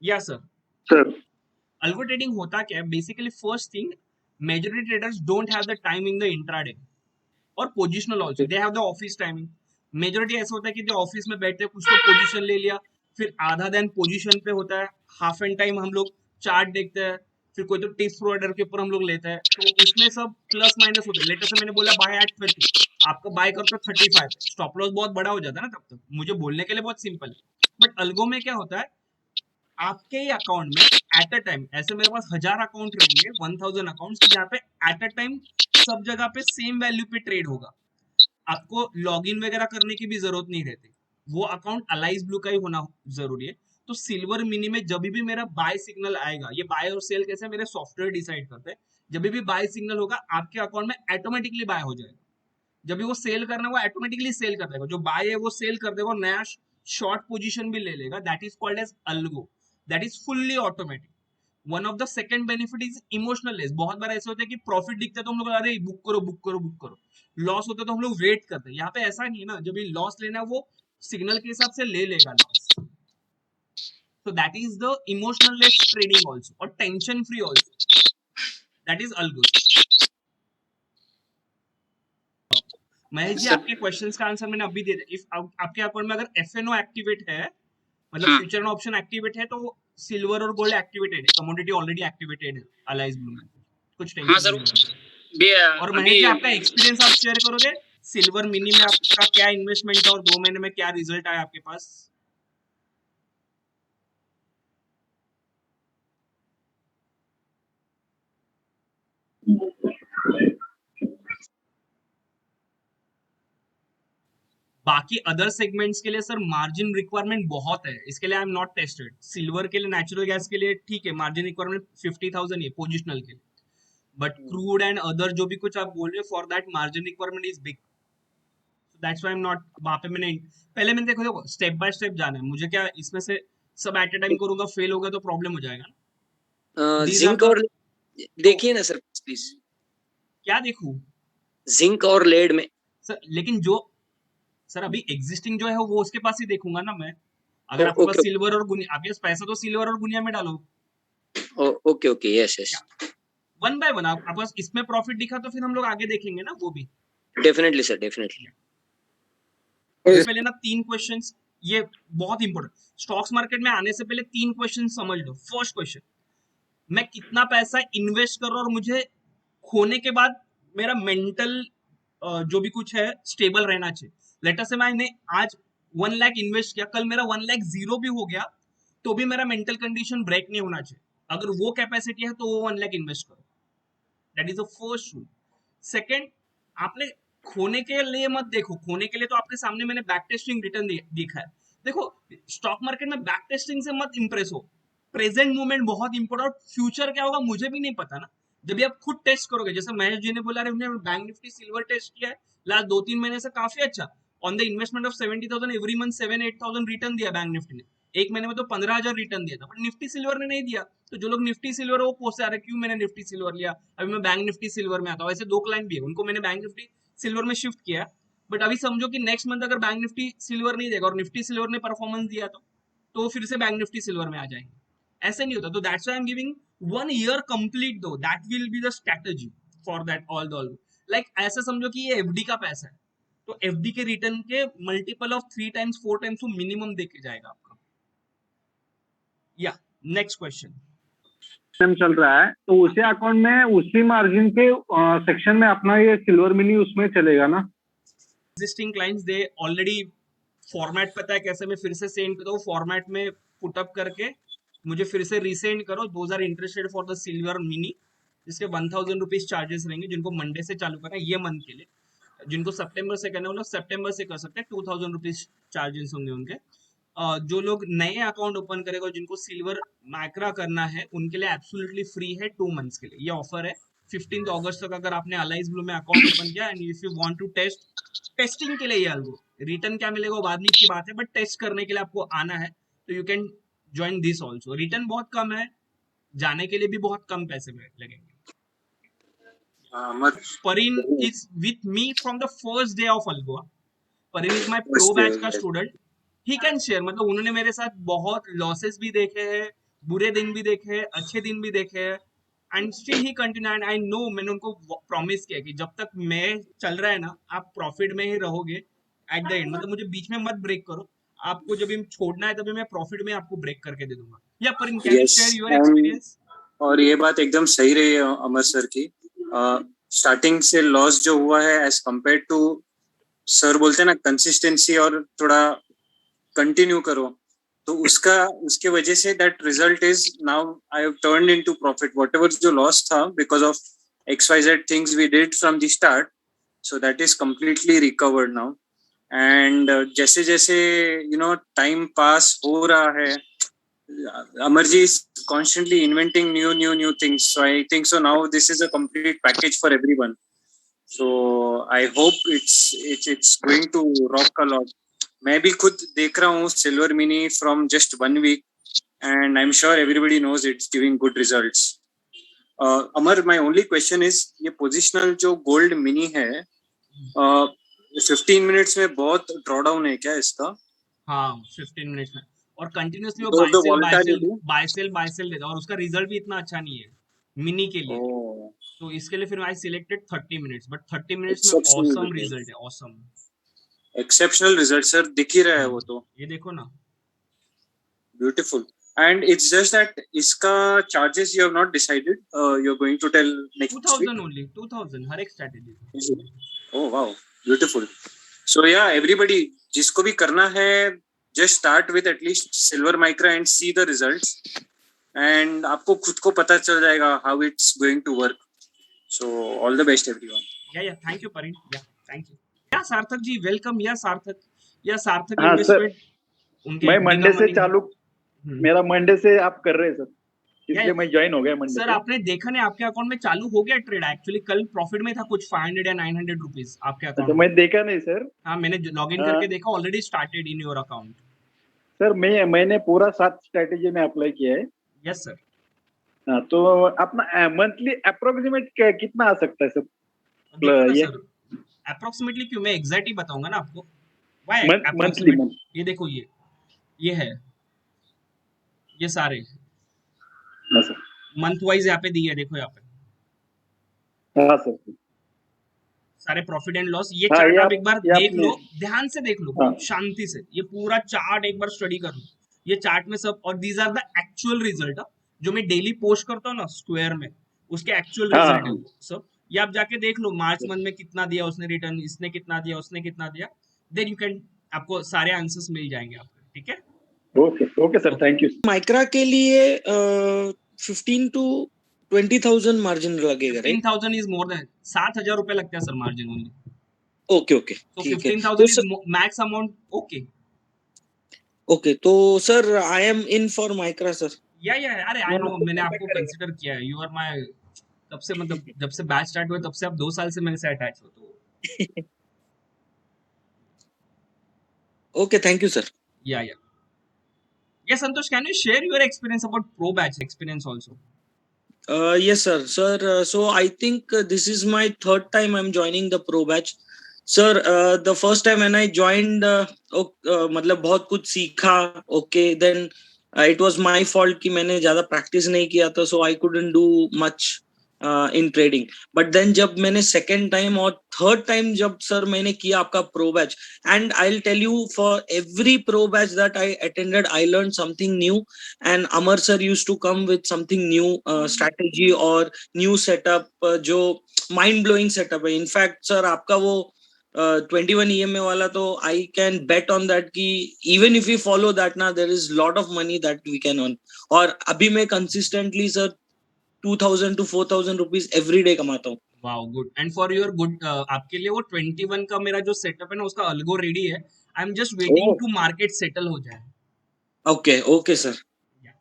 या सर, सर अल्गो ट्रेडिंग होता क्या है basically, first thing, majority traders don't have the time in the intraday और positional also, they have the office timing. Majority ऐसा होता है कि जो ऑफिस में बैठते हैं कुछ तो पोजीशन ले लिया, फिर आधा दिन पोजीशन पे होता है, हाफ एंड टाइम हम लोग चार्ट देखते हैं, फिर कोई तो टिप्स प्रोवाइडर के ऊपर हम लोग लेते हैं, तो उसमें सब प्लस माइनस होते हैं। लेटर से मैंने बोला बाय एट 30, आपका बाय करते 35, स्टॉप लॉस बहुत बड़ा हो जाता है ना, तब तक मुझे बोलने के लिए बहुत सिंपल है। बट अल्गो में क्या होता है, आपके ही अकाउंट में एट अ टाइम, ऐसे मेरे पास 1000 अकाउंट रहेंगे, 1000 अकाउंट, जहाँ पे एट अ टाइम सब जगह पे सेम वैल्यू पे ट्रेड होगा, आपको लॉगिन वगैरह करने की भी जरूरत नहीं रहती, वो अकाउंट अलाइज ब्लू का ही होना जरूरी है। तो सिल्वर मिनी में जब भी मेरा बाय सिग्नल आएगा, ये बाय और सेल कैसे मेरे सॉफ्टवेयर डिसाइड करते हैं, जब भी बाय सिग्नल होगा आपके अकाउंट में ऑटोमेटिकली बाय हो जाएगा, जब भी वो सेल करना है वो ऑटोमेटिकली सेल कर देगा, जो बाय है वो सेल कर देगा और नया शॉर्ट पोजीशन भी ले लेगा, that is called as algo, that is fully automatic. One of the second benefit is emotional less. बहुत बार ऐसे होते हैं कि प्रॉफिट दिखता है तो हम लोग अरे बुक करो बुक करो बुक करो, लॉस होता है तो हम लोग वेट करते हैं, यहाँ पे ऐसा नहीं है ना, जब ये लॉस लेना है वो सिग्नल के हिसाब से ले लेगा loss. so that is the emotionless trading also और tension free also, that is algo। Mahesh ji, sir आपके क्वेश्चंस का आंसर मैंने अभी दे दिया। इफ आपके अकाउंट में अगर एफएनओ एक्टिवेट है, मतलब हाँ फ्यूचर में ऑप्शन एक्टिवेट है, तो सिल्वर और गोल्ड एक्टिवेटेड है, कमोडिटी ऑलरेडी एक्टिवेटेड है अलाइज ब्लू में, कुछ हाँ टेंशन सर नहीं है। भी और महेश अभी जी, आपका एक्सपीरियंस आप शेयर करोगे, सिल्वर मिनी में आपका क्या इन्वेस्टमेंट है और 2 महीने में क्या रिजल्ट आया आपके पास? बाकी अदर सेगमेंट्स के लिए सर मार्जिन रिक्वायरमेंट बहुत है, इसके लिए आई एम नॉट टेस्टेड। सिल्वर के लिए, नेचुरल गैस के लिए ठीक है, मार्जिन रिक्वायरमेंट 50,000 है पोजिशनल के लिए, बट क्रूड एंड अदर जो भी कुछ आप बोल रहे हो, for that margin requirement is big, that's why I am not वहां पे। मैंने पहले मैंने देखो स्टेप बाय स्टेप जाना है मुझे, क्या इसमें से सब एट ए टाइम करूंगा, फेल होगा तो प्रॉब्लम हो जाएगा ना। दीज आर जिंक द, और तो देखिए ना सर प्लीज, क्या देखूं जिंक और लेड में। सर? लेकिन जो सर अभी एग्जिस्टिंग जो है वो उसके पास ही देखूंगा ना मैं। अगर आपके पास ओके सिल्वर और गुनिया, आपके पास पैसा तो सिल्वर और गुनिया में डालो, ओके ओके यस यस या वन बाय वन आपके पास इसमें प्रॉफिट दिखा तो फिर हम लोग आगे देखेंगे ना वो भी। Definitely sir definitely. सबसे पहले ना 3 क्वेश्चंस, ये बहुत इंपॉर्टेंट, स्टॉक्स मार्केट में आने से पहले 3 क्वेश्चन समझ लो। फर्स्ट क्वेश्चन, मैं कितना पैसा इन्वेस्ट कर रहा हूँ और मुझे खोने के बाद मेरा मेंटल जो भी कुछ है स्टेबल रहना चाहिए। लेटर से मैंने आज 1 लाख इन्वेस्ट किया, कल मेरा 1 लाख जीरो भी हो गया तो भी मेरा मेंटल कंडीशन ब्रेक नहीं होना चाहिए। अगर वो कैपेसिटी है तो वो 1 लाख इन्वेस्ट करो, that is the first rule. Second, आपने खोने के लिए मत देखो, खोने के लिए तो आपके सामने मैंने बैक टेस्टिंग रिटर्न दिखा है। देखो, स्टॉक मार्केट में बैक टेस्टिंग से मत इंप्रेस हो, प्रेजेंट मोमेंट बहुत इंपॉर्टेंट, फ्यूचर क्या होगा मुझे भी नहीं पता ना। जब भी आप खुद टेस्ट करोगे, जैसे महेश जी ने बोला रहे हमने बैंक निफ्टी सिल्वर टेस्ट किया है लास्ट 2-3 महीने से काफी अच्छा, on the investment of 70,000 every month 7-8,000 return दिया बैंक निफ्टी ने, एक महीने में तो 15,000 रिटर्न दिया था, बट निफ्टी सिल्वर ने नहीं दिया। तो जो लोग निफ्टी सिल्वर वो कोसते आ रहे क्यों मैंने निफ्टी सिल्वर लिया, अभी मैं बैंक निफ्टी सिल्वर में आता हूँ। ऐसे 2 क्लाइंट भी है, उनको मैंने बैंक निफ्टी सिल्वर में शिफ्ट किया, बट अभी समझो कि नेक्स्ट मंथ अगर बैंक निफ्टी सिल्वर नहीं देगा और निफ्टी सिल्वर ने परफॉर्मेंस दिया तो फिर से बैंक निफ्टी सिल्वर में आ जाएंगे। ऐसे नहीं होता, तो that's why I am giving 1 year complete, दो that will be the strategy for that all like ऐसा समझो कि ये एफडी का पैसा है, तो एफडी के रिटर्न के मल्टीपल ऑफ 3 times 4 times वो मिनिमम देके जाएगा आपका। या नेक्स्ट क्वेश्चन। चल रहा है तो उसी अकाउंट में उसी मार्जिन के सेक्शन में अपना ये सिल्वर मिनी उसमें चलेगा ना? Existing clients they already format पता है कैसे, मैं फिर से सेंड करता हूँ फॉर्मेट में पुटअप करके मुझे फिर से रिसेंड करो, 2000 interested for the silver mini, जिसके 1000 रुपीज चार्जेस रहेंगे, जिनको मंडे से चालू करना है ये मंथ के लिए, जिनको सितंबर से करना है वो लोग सितंबर से कर सकते हैं, 2000 रुपीज चार्जेस होंगे उनके। जो लोग नए अकाउंट ओपन करेगा जिनको सिल्वर माइक्रा करना है उनके लिए एब्सोल्युटली फ्री है 2 मंथ्स के लिए, ये ऑफर है 15 अगस्त तक। अगर आपने अलाइज ब्लू में अकाउंट ओपन किया and if you want to test, testing के लिए ये अल्गो, रिटर्न क्या मिलेगा वो बाद में की बात है, बट टेस्ट करने के लिए आपको आना है, तो you can join this also. Return बहुत कम है, जाने के लिए भी बहुत कम पैसे लगेंगे। Parin is with me from the first day of Algoa. Parin is my pro batch का स्टूडेंट, ही कैन शेयर, मतलब उन्होंने मेरे साथ बहुत लॉसेस भी देखे हैं, बुरे दिन भी देखे हैं, अच्छे दिन भी देखे हैं, and still he continue. And I know, मैंने उनको प्रॉमिस किया कि जब तक मैं चल रहा है ना आप प्रॉफिट में ही रहोगे एट द एंड, मतलब मुझे बीच में मत ब्रेक करो, आपको जब भी छोड़ना है तभी मैं प्रॉफिट में आपको ब्रेक करके दे दूंगा। Yeah Parin, can you share your experience? और ये बात एकदम सही रही है अमर सर की, स्टार्टिंग से लॉस जो हुआ है एज कंपेयर टू, सर बोलते हैं ना कंसिस्टेंसी और थोड़ा कंटिन्यू करो, तो उसके वजह से that result is now I have turned into profit. Whatever जो लॉस था बिकॉज ऑफ XYZ things we did from the start, so that is completely recovered now. And जैसे जैसे टाइम पास हो रहा है, Amarji is constantly inventing new things. So I think so now this is a complete package for everyone. So I hope it's going to rock a lot. मैं भी खुद देख रहा हूँ silver mini from just 1 week, and I'm sure everybody knows it's giving good results. Amar, my only question is ये positional जो gold mini है, 15 minutes में बहुत drawdown है क्या इसका? हाँ 15 मिनट्स में, और कंटिन्यूसली वो बाय सेल देता है, और उसका रिजल्ट भी इतना अच्छा नहीं है मिनी के लिए। तो इसके लिए फिर I selected 30 minutes, but 30 minutes में ऑसम रिजल्ट है, ऑसम एक्सेप्शनल रिजल्ट सर, दिख ही रहा है वो तो, ये देखो ना, beautiful. And it's just that इसका charges you have not decided, you are going to tell next week? 2000 only, 2000 हर एक strategy. Oh wow, beautiful. So yeah everybody जिसको भी करना है, just start with at least silver micra and see the results, and आपको खुद को पता चल जाएगा how it's going to work. So all the best everyone. Yeah, thank you Parin. Yeah, thank you. या सार्थक जी वेलकम। या सार्थक हाँ इन्वेस्टमेंट सर, मैं मंडे से चालू, मेरा मंडे से आप कर रहे हैं सर, इसलिए मैं ज्वाइन हो गया मंडे सर। आपने देखा नहीं आपके अकाउंट में चालू हो गया ट्रेड, एक्चुअली कल प्रॉफिट में था कुछ 500 या 900 रुपीज आपके अकाउंट में। मैं देखा नहीं सर। हाँ मैंने लॉगिन करके देखा, already started in your account. Sir मैंने पूरा 7 स्ट्रेटेजी में अप्लाई किया है। Yes sir. हाँ, तो अपना मंथली अप्रोक्सीमेट कितना आ सकता है सर? सर अप्रोक्सीमेटली क्यों, मैं एग्जैक्ट ही बताऊंगा ना आपको। मंथली ये देखो, ये है, ये सारे मंथ वाइज यहाँ पे दिए, देखो यहाँ पे। हाँ सर, सारे प्रॉफिट एंड लॉस, ये चार्ट आप एक बार देख लो, ध्यान से देख लो, शांति से, ये पूरा चार्ट एक बार स्टडी कर लो, ये चार्ट में सब, और these are the actual result जो मैं डेली पोस्ट करता हूँ ना स्क्वायर में, उसके एक्चुअल रिजल्ट है सब। ये आप जाके देख लो, मार्च मंथ में कितना दिया उसने रिटर्न, इसने कितना दिया, उसने कितना दिया, देन यू कैन, आपको सारे आंसर्स मिल जाएंगे आपको, ठीक है? Okay sir, thank you. Micra के लिए 15 to 20,000 मार्जिन लगेगा, राइट? 15,000 इज मोर देन 7,000 रुपए लगता है सर मार्जिन ओनली। ओके, तो 15,000 इज मैक्स अमाउंट। ओके, तो sir I am in for Micra sir. या अरे आई नो, मैंने आपको कंसीडर किया है, यू आर माय तब से मतलब जब से बैच स्टार्ट हुआ तब से आप 2 साल से मेरे से अटैच हो तो ओके, थैंक यू सर. या yes Santosh, can you share your experience about pro batch experience also? Yes, sir. Sir, so I think this is my third time I'm joining the pro batch. Sir, the first time when I joined, मतलब बहुत कुछ सीखा. Okay, then it was my fault कि मैंने ज़्यादा practice नहीं किया था, so I couldn't do much in trading. But then जब मैंने second time और third time जब sir मैंने किया आपका pro batch, and I'll tell you, for every pro batch that I attended, I learned something new. And Amar sir used to come with something new, strategy or new setup, जो mind blowing setup है. In fact sir आपका वो 21 EMA वाला तो I can bet on that कि even if we follow that ना, there is lot of money that we can earn. और अभी मैं consistently sir 2000 to 4000 rupees every day कमाता हूँ. Wow good and for your good आपके लिए वो 21 का मेरा जो सेटअप है ना उसका अल्गो रेडी है. I am just waiting Oh, to market settle हो जाए. okay sir. Yeah.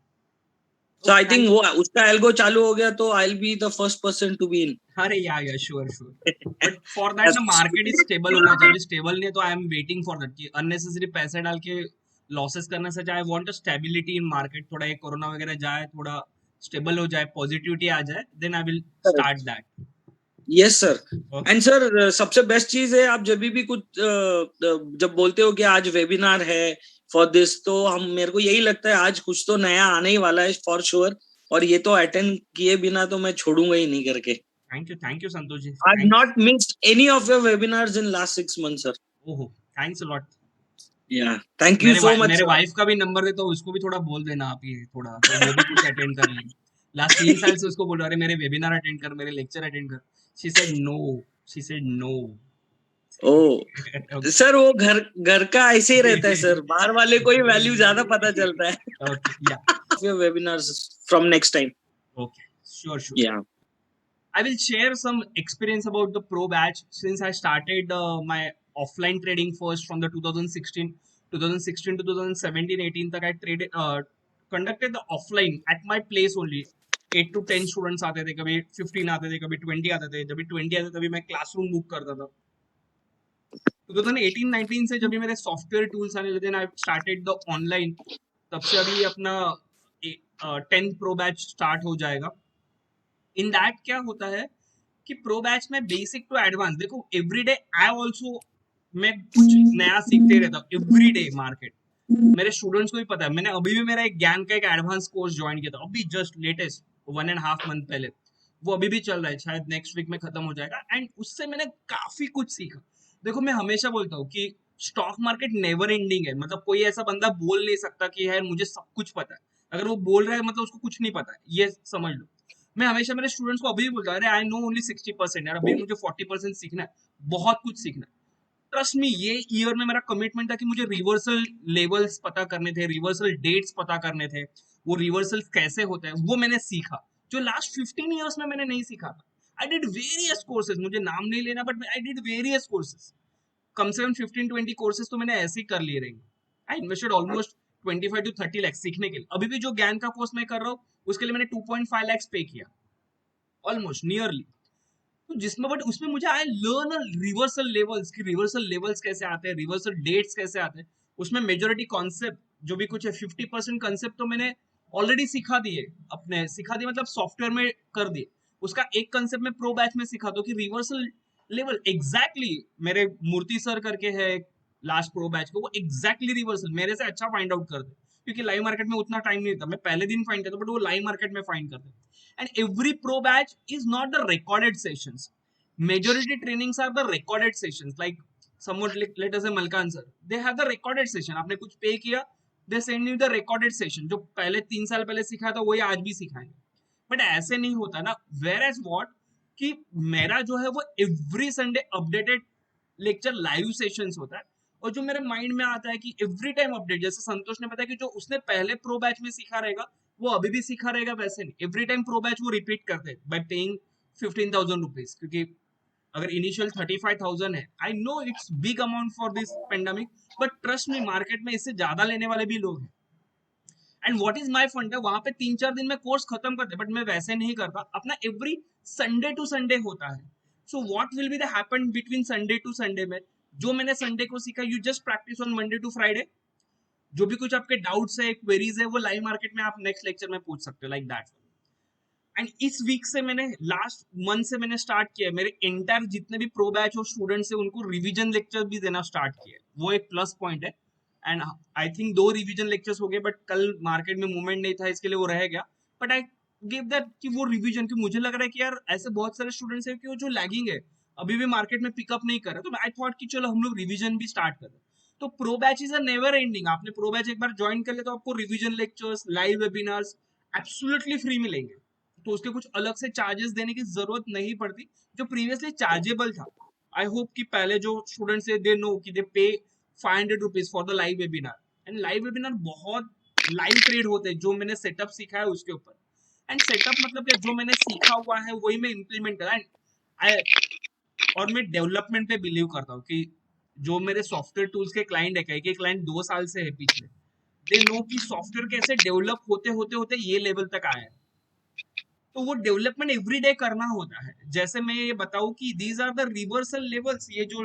So I Okay, think thank वो उसका algo चालू हो गया तो I'll be the first person to be in. अरे या श्योर बट फॉर दैट ना मार्केट इज स्टेबल होना चाहिए. अभी स्टेबल नहीं है तो I am waiting for that कि अननेसेसरी पैसे डाल के लॉसेस करने से चाहे want a stability in market. थोड़ा ये कोरोना वगैरह जाए, थोड़ा स्टेबल हो जाए, पॉजिटिविटी आ जाए, then I will start that. Yes sir. Okay and sir सबसे बेस्ट चीज है, आप जब भी कुछ जब बोलते हो कि आज वेबिनार है फॉर दिस, तो हम मेरे को यही लगता है आज कुछ तो नया आने ही वाला है फॉर श्योर. और ये तो अटेंड किए बिना तो मैं छोड़ूंगा ही नहीं करके. Thank you Santosh ji. I have thanks. Not missed any of your webinars in last 6 months sir. ओहो thanks a lot. Yeah thank you so much मेरे सर. वाइफ का भी नंबर दे तो उसको भी थोड़ा बोल देना आप ये थोड़ा, तो वो भी कुछ अटेंड कर ले. लास्ट 3 साल से उसको बोल रहा, अरे मेरे वेबिनार अटेंड कर, मेरे लेक्चर अटेंड कर. She said no. She said no. Oh sir, वो घर घर का ऐसे ही रहता है सर, बाहर वाले को ही वैल्यू ज्यादा पता चलता है. ओके या your webinars from next time. Okay sure. या I will share some experience about the pro batch since I started my offline trading first from the 2016 to 2017 18 तक I traded conducted the offline at my place only. 8 to 10 students आते थे, कभी 15 आते थे, कभी 20 आते थे. जब भी 20 आते थे तभी मैं क्लासरूम बुक करता था. 2018-19 से जब भी मेरे सॉफ्टवेयर टूल्स आने लगे, आई स्टार्टेड द ऑनलाइन. तब से अभी अपना 10 प्रो बैच स्टार्ट हो जाएगा. इन दैट क्या होता है कि प्रो बैच में बेसिक टू एडवांस, देखो एवरीडे आई आल्सो मैं कुछ नया सीखते रहता हूँ एवरी डे. मार्केट मेरे स्टूडेंट्स को भी पता है. मैंने अभी भी मेरा एक ज्ञान का एक एडवांस कोर्स ज्वाइन किया था अभी जस्ट लेटेस्ट 1.5 मंथ पहले. वो अभी भी चल रहा है, शायद नेक्स्ट वीक में खत्म हो जाएगा. एंड उससे मैंने काफी कुछ सीखा. देखो मैं हमेशा बोलता हूँ कि स्टॉक मार्केट नेवर एंडिंग है. मतलब कोई ऐसा बंदा बोल नहीं सकता कि यार मुझे सब कुछ पता है. अगर वो बोल रहा है मतलब उसको कुछ नहीं पता है, ये समझ लो. मैं हमेशा मेरे स्टूडेंट्स को अभी भी बोलता हूँ, अरे आई नो ओनली 60%, यार अभी मुझे 40% सीखना है, बहुत कुछ सीखना है. ट्रस्ट मी, ये ईयर में मेरा कमिटमेंट था कि मुझे रिवर्सल लेवल्स पता करने थे, रिवर्सल डेट्स पता करने थे, वो रिवर्सल कैसे होते हैं वो मैंने सीखा, जो लास्ट 15 ईयर्स में मैंने नहीं सीखा था. आई डिड वेरियस कोर्सेज, मुझे नाम नहीं लेना but I did various courses. कम से कम 15-20 कोर्सेज तो मैंने ऐसे ही कर लिए रहेंगे. I invested almost 25 to 30 lakh सीखने के लिए. अभी भी जो ज्ञान का कोर्स मैं कर रहा हूँ उसके लिए मैंने 2.5 लाख पे किया ऑलमोस्ट नियरली. तो जिसमें बट उसमें मुझे आई लर्न रिवर्सल लेवल्स की, रिवर्सल लेवल्स कैसे आते हैं, रिवर्सल डेट्स कैसे आते हैं. उसमें मेजोरिटी कॉन्सेप्ट जो भी कुछ है 50% कॉन्सेप्ट तो मैंने ऑलरेडी सिखा दिए, अपने सिखा दिए मतलब सॉफ्टवेयर में कर दिए. उसका एक कॉन्सेप्ट में प्रो बैच में सिखा दो कि रिवर्सल लेवल एग्जैक्टली मेरे मूर्ति सर करके है लास्ट प्रो बैच को, वो एग्जैक्टली रिवर्सल मेरे से अच्छा फाइंड आउट कर दे. क्योंकि लाइव मार्केट में उतना टाइम नहीं था, मैं पहले दिन फाइंड करता बट वो लाइव मार्केट में फाइंड करते. And every pro batch is not the recorded sessions. Majority trainings are the recorded sessions. Like somewhat let us say Malkan sir, they have the recorded session. आपने कुछ पे किया, they send you the recorded session. जो पहले 3 साल पहले सीखा था वही आज भी सिखाएंगे. बट ऐसे नहीं होता ना. Whereas what कि मेरा जो है वो every Sunday updated lecture live sessions होता है. और जो मेरे माइंड में आता है कि एवरी टाइम अपडेट, जैसे संतोष ने बताया कि जो उसने पहले प्रो बैच में सीखा रहेगा वो अभी भी सीखा रहेगा, वैसे नहीं. एवरी टाइम प्रो बैच वो रिपीट करते हैं बाय पेइंग 15,000 रुपीज. क्योंकि अगर इनिशियल 35,000 है, I know it's big amount for this pandemic, but trust me market में इससे ज्यादा लेने वाले भी लोग हैं. एंड व्हाट इज माय फंडा, वहां पे 3-4 दिन में कोर्स खत्म करते, बट मैं वैसे नहीं करता, अपना एवरी संडे टू संडे होता है. So what will be the happen between Sunday to Sunday में, जो मैंने संडे को सीखा, you just practice on Monday to Friday. जो भी कुछ आपके डाउट्स है, क्वेरीज है, वो लाइव मार्केट में आप नेक्स्ट लेक्चर में पूछ सकते हो, लाइक दैट. एंड इस वीक से मैंने, लास्ट मंथ से मैंने स्टार्ट किया, मेरे एंटायर जितने भी प्रो बैच और स्टूडेंट्स है उनको रिवीजन लेक्चर भी देना स्टार्ट किया. वो एक प्लस पॉइंट है. And I think 2 revision lectures हो गए, बट कल मार्केट में मूवमेंट नहीं था, इसके लिए वो रह गया. बट आई गिव दैट कि वो रिवीजन, कि मुझे लग रहा है कि यार ऐसे बहुत सारे स्टूडेंट्स है कि वो जो लैगिंग है, अभी भी मार्केट में पिकअप नहीं कर रहे, तो आई थॉट कि चलो हम लोग रिवीजन भी स्टार्ट कर. तो pro batch is a never ending. आपने प्रो बैच एक बार ज्वाइन कर लिया तो आपको revision lectures, live webinars absolutely free मिलेंगे. तो उसके कुछ अलग से चार्जेस देने की जरूरत नहीं पड़ती, जो प्रीवियसली चार्जेबल था. आई होप कि पहले जो स्टूडेंट्स है दे नो कि दे पे 500 rupees for the live webinar. And live webinar बहुत लाइव ट्रेड होते हैं, जो मैंने सेटअप सीखा है उसके ऊपर. एंड सेटअप मतलब क्या, जो मैंने सीखा हुआ है वही मैं इम्प्लीमेंट करा. एंड और मैं डेवलपमेंट पे बिलीव करता हूँ कि जो मेरे सॉफ्टवेयर टूल्स के क्लाइंट है, कई के क्लाइंट 2 साल से है पीछे, दे नो कि सॉफ्टवेयर कैसे डेवलप होते होते होते ये लेवल तक आया है. तो वो डेवलपमेंट एवरी डे करना होता है. जैसे मैं ये बताऊं कि these are the reversal levels, ये जो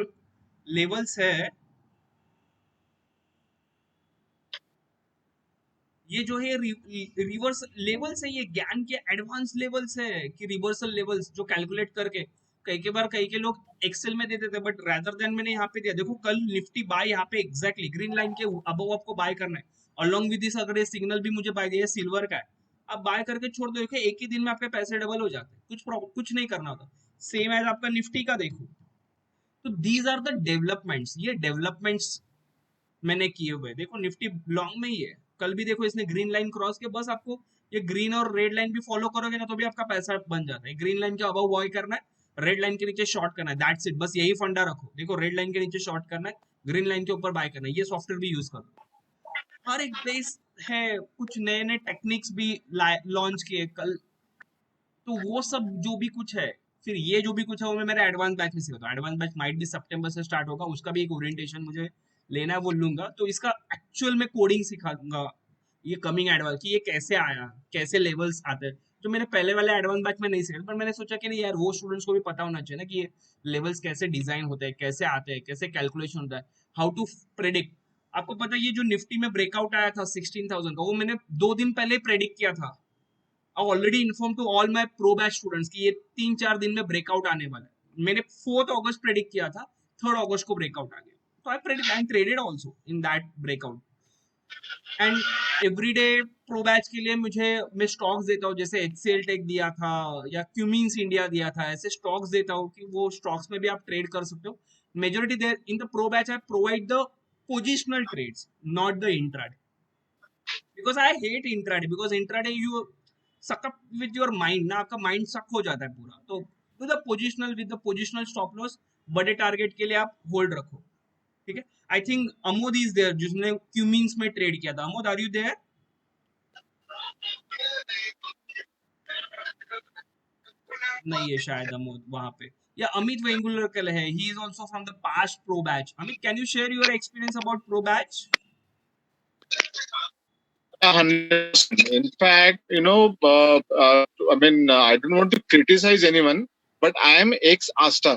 लेवल्स है, ये जो है रिवर्स लेवल्स है, ये ज्ञान के एडवांस लेवल्स है कि रिवर्सल लेवल्स जो कैलकुलेट करके कई के लोग एक्सेल में देते थे, बट रैदर देन मैंने यहाँ पे दिया. देखो कल निफ्टी बाय यहाँ पे एग्जैक्टली ग्रीन लाइन के अबव आपको बाय करना है. अलोंग विद दिस अगर ये सिग्नल भी मुझे बाय दिया, सिल्वर का है, आप बाय करके छोड़ दो, देखो एक ही दिन में आपके पैसे डबल हो जाते हैं, कुछ नहीं करना होता. सेम एज आपका निफ्टी का देखो. तो दीज आर द डेवलपमेंट्स, ये डेवलपमेंट्स मैंने किए हुए. देखो निफ्टी लॉन्ग में ही है, कल भी देखो इसने ग्रीन लाइन क्रॉस के, बस आपको ये ग्रीन और रेड लाइन भी फॉलो करोगे ना तो भी आपका पैसा बन जाता है. ग्रीन लाइन के अबव बाय करना है, रेड लाइन के नीचे शॉर्ट करना है, दैट्स इट. बस यही फंडा रखो. देखो रेड लाइन के नीचे शॉर्ट करना है, ग्रीन लाइन के ऊपर बाय करना है. ये सॉफ्टवेयर भी यूज करो. हर एक बेस है, कुछ नए नए टेक्निक्स भी लॉन्च किए कल. तो वो सब जो भी कुछ है, फिर ये जो भी कुछ है वो मैं मेरे एडवांस बैच में सीखा. एडवांस बैच माइट भी सितंबर से स्टार्ट होगा, उसका भी एक ओरिएंटेशन मुझे लेना है, वो लूंगा. तो इसका एक्चुअल में कोडिंग सिखाऊंगा, ये कमिंग एडवांस, कि ये कैसे आया, कैसे लेवल्स आते हैं, जो मेरे पहले वाले एडवांस बैच में नहीं सीखा. पर मैंने सोचा कि नहीं यार, वो स्टूडेंट्स को भी पता होना चाहिए ना कि ये लेवल्स कैसे डिजाइन होते हैं, कैसे आते हैं, कैसे कैलकुलेशन होता है, हाउ टू प्रेडिक्ट. आपको पता है ये जो निफ्टी में ब्रेकआउट आया था 16,000 का, वो मैंने 2 दिन पहले प्रेडिक्ट किया था. I already inform to all my pro batch students कि ये 3-4 दिन में ब्रेकआउट आने वाला है. मैंने 4 अगस्त प्रेडिक्ट किया था, 3 अगस्त को ब्रेकआउट आ गया. तो I predict and traded also in that breakout. And everyday pro batch के लिए मैं स्टॉक्स देता हूँ, जैसे HCL टेक दिया था या क्यूमीन्स इंडिया दिया था, ऐसे स्टॉक्स देता हूँ कि वो स्टॉक्स में भी आप ट्रेड कर सकते हो. Majority there in the pro batch I provide the positional trades, not the intraday, because I hate intraday. Because intraday you suck up with your mind ना, आपका माइंड सक हो जाता है पूरा. तो with the positional stop loss, बड़े target के लिए आप होल्ड रखो. ठीक है. I think Amod is there, जिसने क्यूमीन्स में ट्रेड किया था. Amod, are you there? नहीं है शायद अमोद वहां पे. या अमित वेंगुलकर है, he is also from the past pro batch. Amit, can you share your experience about pro batch? 100%. In fact, I mean, I don't want to criticize anyone, but I am ex Asta.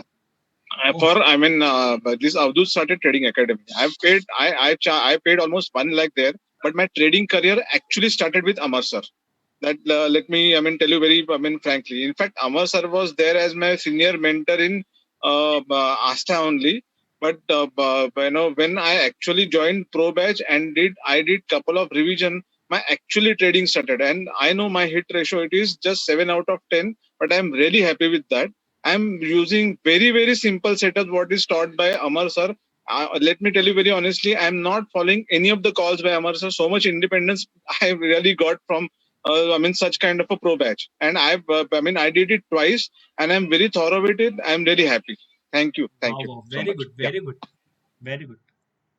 But this Avdut started trading academy. I paid almost 1 lakh there, but my trading career actually started with Amar sir. That let me, tell you very, frankly. In fact, Amar sir was there as my senior mentor in Asta only. But when I actually joined Pro Batch and I did couple of revision, my actually trading started. And I know my hit ratio, it is just 7 out of 10, but I'm really happy with that. I'm using very, very simple setup what is taught by Amar sir. Let me tell you very honestly, I'm not following any of the calls by Amar sir. So much independence I really got from such kind of a pro batch. And I did it twice and I'm very thorough with it. I'm really happy. Thank you. Thank you. Wow, So very much. good, very good, very good.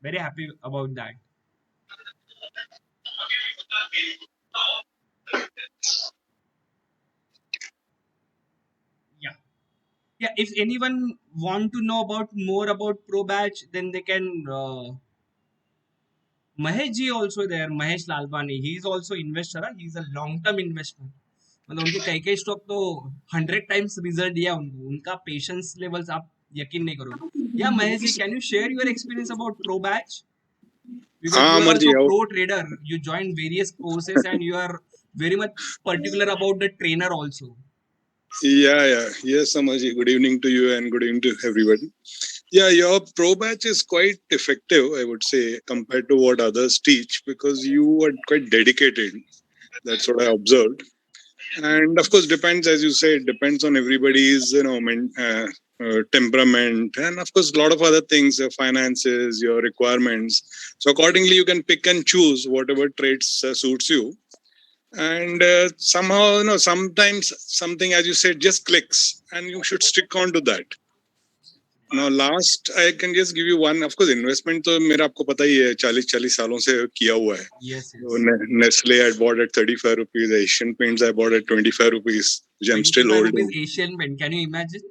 Very happy about that. Yeah. Yeah, if anyone want to know about more about pro batch, then they can Mahesh ji also there, Mahesh Lalwani. He is also investor. He is a long term investment. मतलब उनके कई कई stock तो 100 times result दिया उनको. उनका patience levels आप यकीन नहीं करोगे. Yeah Mahesh ji, can you share your experience about pro batch? Because हाँ you are Amar ji also pro trader. You joined various courses and you are very much particular about the trainer also. yeah. Yes, Amar ji. Good evening to you and good evening to everybody. Yeah, your pro batch is quite effective, I would say, compared to what others teach because you are quite dedicated. That's what I observed. And of course, depends, as you say, it depends on everybody's, temperament, and of course, a lot of other things, your finances, your requirements. So accordingly, you can pick and choose whatever traits suits you. And somehow, sometimes something, as you said, just clicks, and you should stick on to that. Now, last, I can just give you one. Of course, investment तो मेरा आपको पता ही है 40 सालों से किया हुआ है. Yes, yes. So, Nestle I bought at 35 rupees. Asian Paints I bought at 25 rupees, which I'm still 25 rupees holding. Asian Paint. Can you imagine?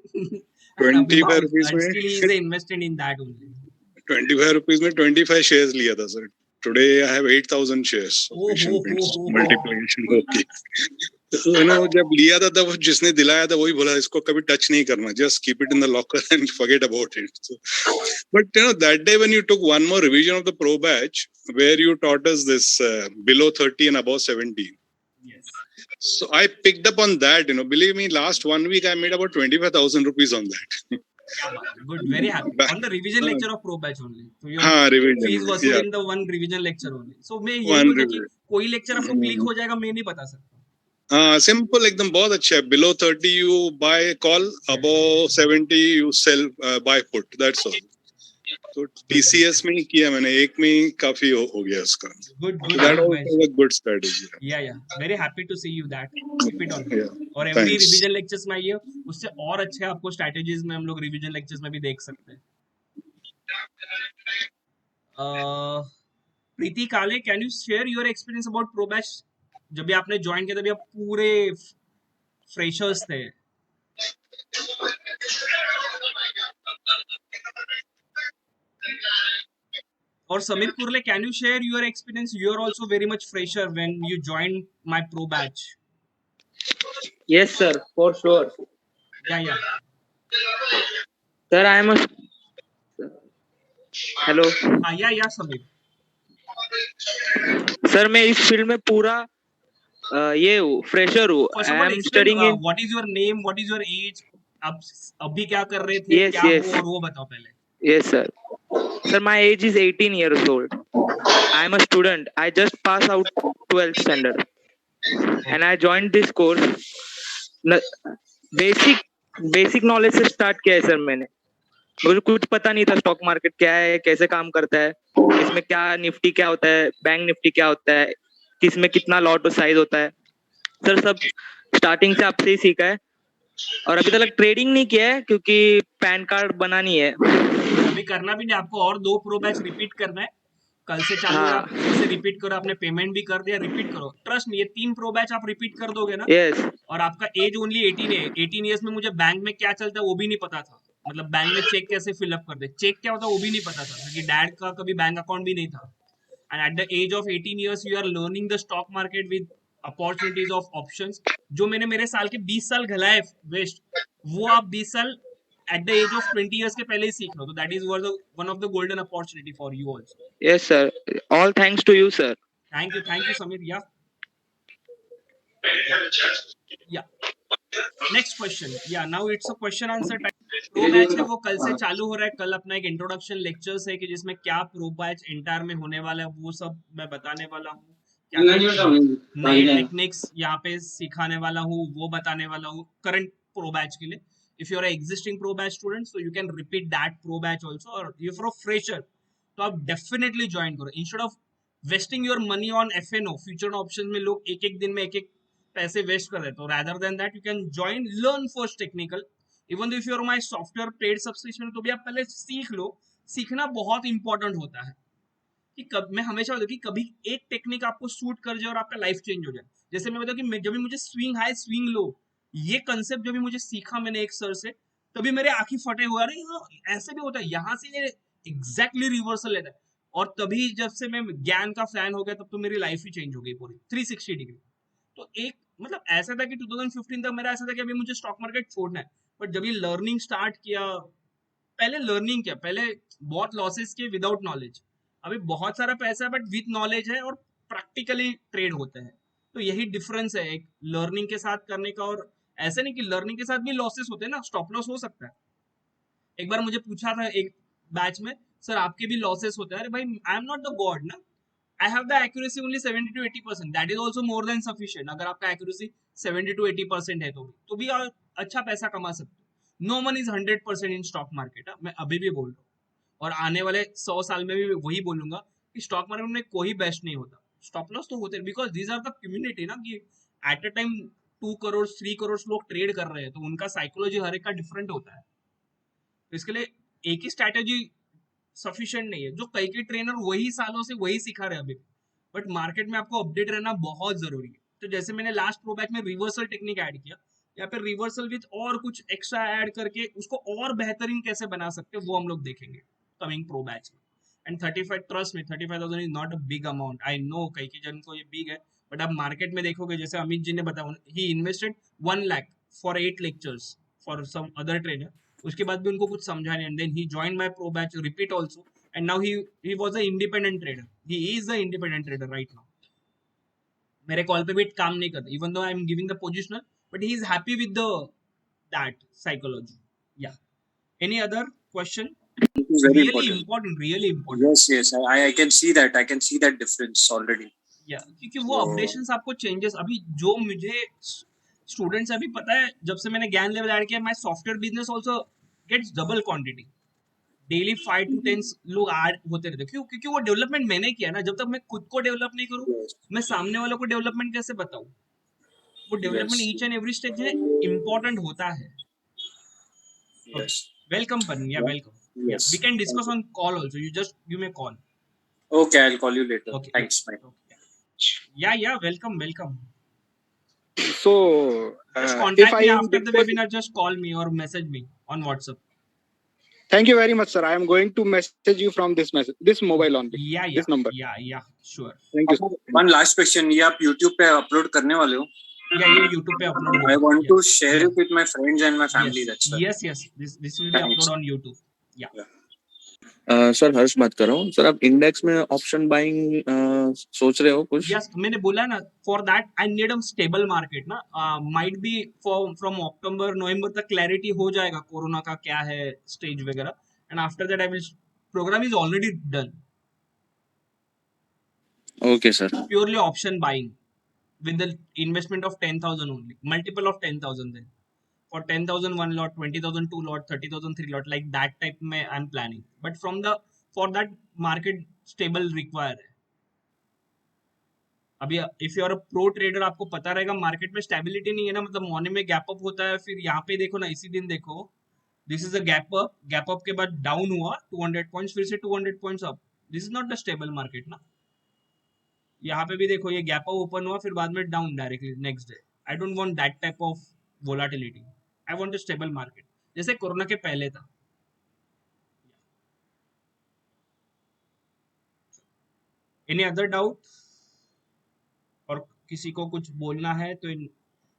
And 25 rupees and में still he is invested in that only. 25 rupees में 25 shares लिया था sir. Today I have 8,000 shares of Asian Paints. Multiplication होगी. तो जब लिया था तब जिसने दिलाया था वही बोला इसको कभी टच नहीं करना, just keep it in the locker and forget about it. So, but that day when you took one more revision of the pro batch where you taught us this below 30 and above 70. Yes. So I picked up on that, believe me, last 1 week I made about 25,000 rupees on that. Good, very happy. On the revision lecture of pro batch only. So your हाँ revision fees में, वसूल yeah, in the one revision lecture only. So मैं यही one बोलता कि revision. कोई lecture आपको click हो जाएगा मैं नहीं बता सकता. हाँ simple एकदम बहुत अच्छा है. Below 30 you buy call, above 70 you sell buy put. That's all. तो TCS में ही किया मैंने, एक में ही काफी हो गया उसका. Good, So good, that good, also Mahesh. is a good strategy. Yeah. Very happy to see you that. Keep it on. Yeah. और every Thanks. revision lectures में आइए, उससे और अच्छे आपको strategies में हम लोग revision lectures में भी देख सकते हैं. प्रीति काले, can you share your experience about pro batch? जब भी आपने ज्वाइन किया तभी आप पूरे फ्रेशर्स थे. और Sameer कुरले, can you share your experience? You are also very much fresher when you joined my pro batch. Yes, sir, for sure. Yeah. Sir, I am a. Hello. Yeah, Sameer. Sir, मैं इस field में पूरा ये हूँ, fresher हूँ. First I of all, am explain studying in. what is your name, what is your age, आप अभी क्या कर रहे थे, Yes, क्या yes. हो और वो बताओ पहले. Yes, sir. Sir, my age is 18 years old. I am a student. I just passed out 12th standard, and I joined this course. Basic knowledge से स्टार्ट किया है सर मैंने. मुझे कुछ पता नहीं था स्टॉक मार्केट क्या है, कैसे काम करता है, इसमें क्या निफ्टी क्या होता है, बैंक निफ्टी क्या होता है, किसमें कितना लॉट साइज होता है. सर सब स्टार्टिंग से आपसे ही सीखा है और अभी तक ट्रेडिंग नहीं किया है क्योंकि पैन कार्ड बनानी है. अभी करना भी नहीं, आपको और 2 प्रो बैच रिपीट करना है. कल से चालू है, आप फिर से रिपीट करो. आपने पेमेंट भी कर दिया, रिपीट करो. ट्रस्ट मी, ये 3 प्रो बैच आप रिपीट कर दोगे ना. यस. और आपका एज ओनली 18 है. 18 इयर्स में मुझे बैंक में क्या चलता है वो भी नहीं पता था. मतलब बैंक में चेक कैसे फिलअप कर दे, चेक क्या होता है वो भी नहीं पता था क्योंकि डैड का कभी बैंक अकाउंट भी नहीं था. And at the age of 18 years you are learning the stock market with opportunities of options. जो मैंने मेरे साल के 20 साल घलाए वेस्ट, वो आप 20 साल at the age of 20 years के पहले ही सीख लो. तो that is one of the golden opportunity for you also. Yes, sir. All thanks to you, sir. Thank you, Samir. Yeah. Next question. Yeah, now it's a question answer time. Pro batch है वो कल से चालू हो रहा है. कल अपना एक इंट्रोडक्शन लेक्चर्स है कि जिसमें क्या प्रो बैच एंटायर में होने वाला है वो सब मैं बताने वाला हूँ. क्या नए टेक्निक्स यहाँ पे सिखाने वाला हूँ वो बताने वाला हूँ करंट प्रो बैच के लिए. If you're an existing pro batch student, so you can repeat that pro batch also. Or if you're a fresher, तो आप definitely join करो. Instead of wasting your money on FNO, future options में लोग एक दिन में एक पैसे waste कर देते हो. Rather than that, you can join, learn first technical. Even though if you're my software paid subscription, तो भी आप पहले सीख लो. सीखना बहुत important होता है. कि मैं हमेशा बोलता हूँ कि कभी एक टेक्निक आपको सूट कर जाए और आपका लाइफ चेंज हो जाए. जैसे मैं बताऊँ कि जब भी मुझे स्विंग हाई स्विंग लो ये कंसेप्ट जब भी मुझे सीखा मैंने एक सर से, तभी मेरे आंखें फटे हुआ. अरे ऐसे भी होता है, यहाँ से ये एग्जैक्टली रिवर्सल लेता है. और तभी जब से मैं ज्ञान का फैन हो गया तब तो मेरी लाइफ ही चेंज हो गई पूरी 360 डिग्री। तो एक मतलब ऐसा था कि 2015 तक मेरा ऐसा था कि अभी मुझे स्टॉक मार्केट छोड़ना है, बट जब ये लर्निंग स्टार्ट किया, पहले लर्निंग किया, पहले बहुत लॉसेस किए विदाउट नॉलेज, अभी बहुत सारा पैसा है बट विथ नॉलेज है और प्रैक्टिकली ट्रेड होते हैं। तो यही डिफरेंस है एक लर्निंग के साथ करने का, और ऐसे नहीं कि लर्निंग के साथ भी लॉसेस होते हैं ना, स्टॉप लॉस हो सकता है। एक बार मुझे पूछा था एक बैच में, सर आपके भी लॉसेस होते हैं? अरे भाई आई एम नॉट द गॉड ना, I have the accuracy only 70 to 80%. That is also more than sufficient. अगर आपका accuracy 70 to 80% है तो भी आप अच्छा पैसा कमा सकते हो। No one is 100% in stock market. मैं अभी भी बोल रहा हूँ और आने वाले 100 साल में भी वही बोलूंगा कि स्टॉक मार्केट में कोई बेस्ट नहीं होता। स्टॉप लॉस तो होते हैं because these are the community ना, कि at a time 2 crore 3 crore लोग ट्रेड कर रहे हैं, तो उनका साइकोलॉजी हर एक का डिफरेंट होता है। तो इसके लिए एक ही स्ट्रैटेजी सफिशिएंट नहीं है। जो कई ट्रेनर वही सालों से वही सिखा रहे हैं अभी, बट मार्केट में आपको अपडेट रहना बहुत जरूरी है। तो जैसे मैंने लास्ट प्रो बैच में रिवर्सल टेक्निक ऐड किया, या फिर रिवर्सल विथ और कुछ एक्स्ट्रा ऐड करके उसको और बेहतरीन कैसे बना सकते हैं वो हम लोग देखेंगे कमिंग प्रो बैच में। एंड 35 ट्रस्ट में 35,000 is not a big amount. I know कई जन को ये बिग है, बट आप मार्केट में देखोगे, जैसे अमित जी ने बताया, he invested 1 lakh for 8 lectures for some other trainer. उसके बाद भी उनको कुछ समझा नहीं, and then he join my pro batch repeat also, and now he was an independent trader. He is the independent trader right now. मेरे call पे भी काम नहीं करता, even though I am giving the positional, but he is happy with the that psychology. Yeah. Any other question? Very Really important. important, really important. Yes, I can see that. I can see that difference already. Yeah, क्योंकि वो updations आपको changes, अभी जो मुझे students अभी पता है, जब से मैंने ज्ञान लेवल ऐड किया, my software business also gets double quantity. Daily 5 to 10 लोग ऐड होते रहते। क्यों? क्योंकि वो डेवलपमेंट मैंने किया ना। जब तक मैं खुद को डेवलप नहीं करूँ, Yes. मैं सामने वालों को डेवलपमेंट कैसे बताऊँ? वो development Yes. Each and every stage में इम्पोर्टेंट होता है। Yes. वेलकम पन, yeah Yeah. Welcome. Yes. We can discuss Thank you. On call also, you just give me call. Okay, I'll call you later. Okay, Thanks. Bye. Yeah welcome. So, Just if contact I me am after the disposed, webinar, just call me or message me on WhatsApp. thank you very much, sir. I am going to message you from this mobile only, this number. Yeah, sure. Thank you. One last question. ये आप YouTube पे upload करने वाले हो? या ये YouTube पे upload होगा। I want to share it with my friends and my family. That's why. Yes. This will be Thanks. upload on YouTube. Yeah. Sir Harsh बात कर रहा हूँ सर। आप इंडेक्स में ऑप्शन बाइंग सोच रहे हो कुछ? Yes, मैंने बोला ना, for that I need a stable market ना। माइट बी फ्रॉम अक्टूबर नवंबर तक क्लैरिटी हो जाएगा कोरोना का क्या है स्टेज वगैरह, and after that I will program is already done. Okay sir. Purely option buying with the investment of 10,000 only, multiple of 10,000 then. For 10,000 one lot, 20,000 two lot, 30,000 three lot, like that type में I'm planning. But for that market stable require है। अभी if you are a pro trader, आपको पता रहेगा market में stability नहीं है ना, मतलब मॉर्निंग में गैप अप होता है, फिर यहाँ पे देखो ना, इसी दिन देखो, this is a gap up के बाद डाउन हुआ 200 पॉइंट्स, फिर से 200 points up. This is not the stable market ना। यहाँ पे भी देखो, ये गैप अप ओपन हुआ, फिर बाद में down directly next day. I don't want that type of volatility. I want a stable market, जैसे कोरोना के पहले था। Any other doubt? और किसी को कुछ बोलना है तो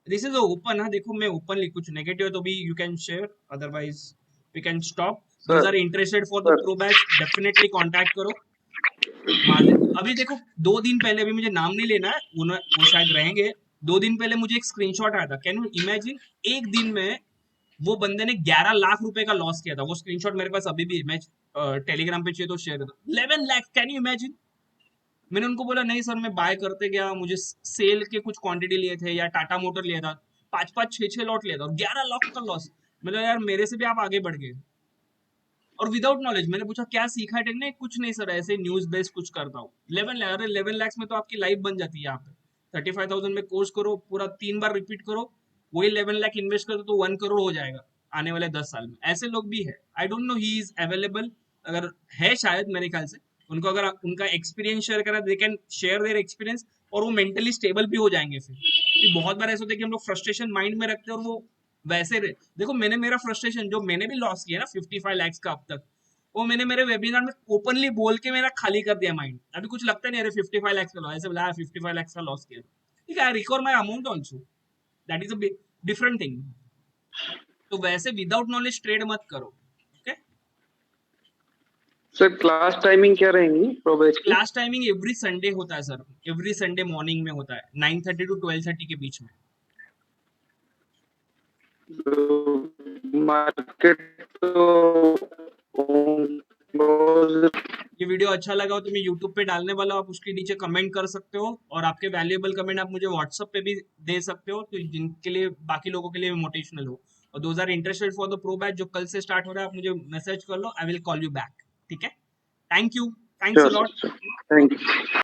दिस इज ओपन है। देखो मैं ओपनली, कुछ नेगेटिव तो भी you can share, otherwise we can stop. Those are interested for the pro batch, definitely contact करो। अभी देखो 2 दिन पहले, अभी मुझे नाम नहीं लेना है, वो शायद रहेंगे। 2 दिन पहले मुझे एक स्क्रीनशॉट आया था। कैन यू इमेजिन, एक दिन में वो बंदे ने 11 लाख रुपए का लॉस किया था। वो स्क्रीनशॉट मेरे पास अभी भी, मैं टेलीग्राम पे चाहिए तो शेयर करता। 11 लाख, कैन यू इमेजिन? मैंने उनको बोला नहीं सर, मैं बाय करते गया, मुझे सेल के कुछ क्वांटिटी लिए थे, या टाटा मोटर लिया था, 5 6 लॉट लिया था, 11 लाख का लॉस। मतलब यार मेरे से भी आप आगे बढ़ गए, और विदाउट नॉलेज। मैंने पूछा क्या सीखा है टेक्निक? कुछ नहीं सर, ऐसे न्यूज बेस्ड कुछ करता हूँ। 11 लाख में तो आपकी लाइफ बन जाती है। यहाँ पे 35,000 में कोर्स करो, पूरा 3 बार रिपीट करो, वही 11 लाख इन्वेस्ट करो तो 1 करोड़ हो जाएगा आने वाले 10 साल में। ऐसे लोग भी है। I don't know he is available, अगर है शायद, मेरे ख्याल से उनको अगर उनका एक्सपीरियंस शेयर करा, they can share their experience, और वो मेंटली स्टेबल भी हो जाएंगे। फिर बहुत बार ऐसा होता है कि हम लोग फ्रस्ट्रेशन माइंड में रखते हैं, और वो वैसे देखो, मैंने मेरा फ्रस्ट्रेशन जो मैंने भी लॉस किया ना 55 लाख का अब तक, वो मैंने मेरे वेबिनार में ओपनली बोल के मेरा खाली कर दिया माइंड। अभी कुछ लगता नहीं, अरे 55 लाख का लॉस, ऐसे बोला 55 लाख का लॉस किया, ठीक है, I recover my amount also, that is a different thing. तो वैसे विदाउट नॉलेज ट्रेड मत करो। ओके, सर क्लास टाइमिंग क्या रहेंगी प्रोबेज की? क्लास टाइमिंग एवरी संडे होता है सर, एवरी संडे मॉर्निंग में होता है 9:30 to 12:30 के बीच में। मार्केट तो ये वीडियो अच्छा लगा हो तो मैं यूट्यूब पे डालने वाला हूँ, आप उसके नीचे कमेंट कर सकते हो, और आपके वैल्यूएबल कमेंट आप मुझे व्हाट्सएप पे भी दे सकते हो, तो जिनके लिए बाकी लोगों के लिए मोटिवेशनल हो। और those are interested for the pro batch जो कल से स्टार्ट हो रहा है, आप मुझे मैसेज कर लो, I will call you back. ठीक है, thank you, thanks a lot. Thank you.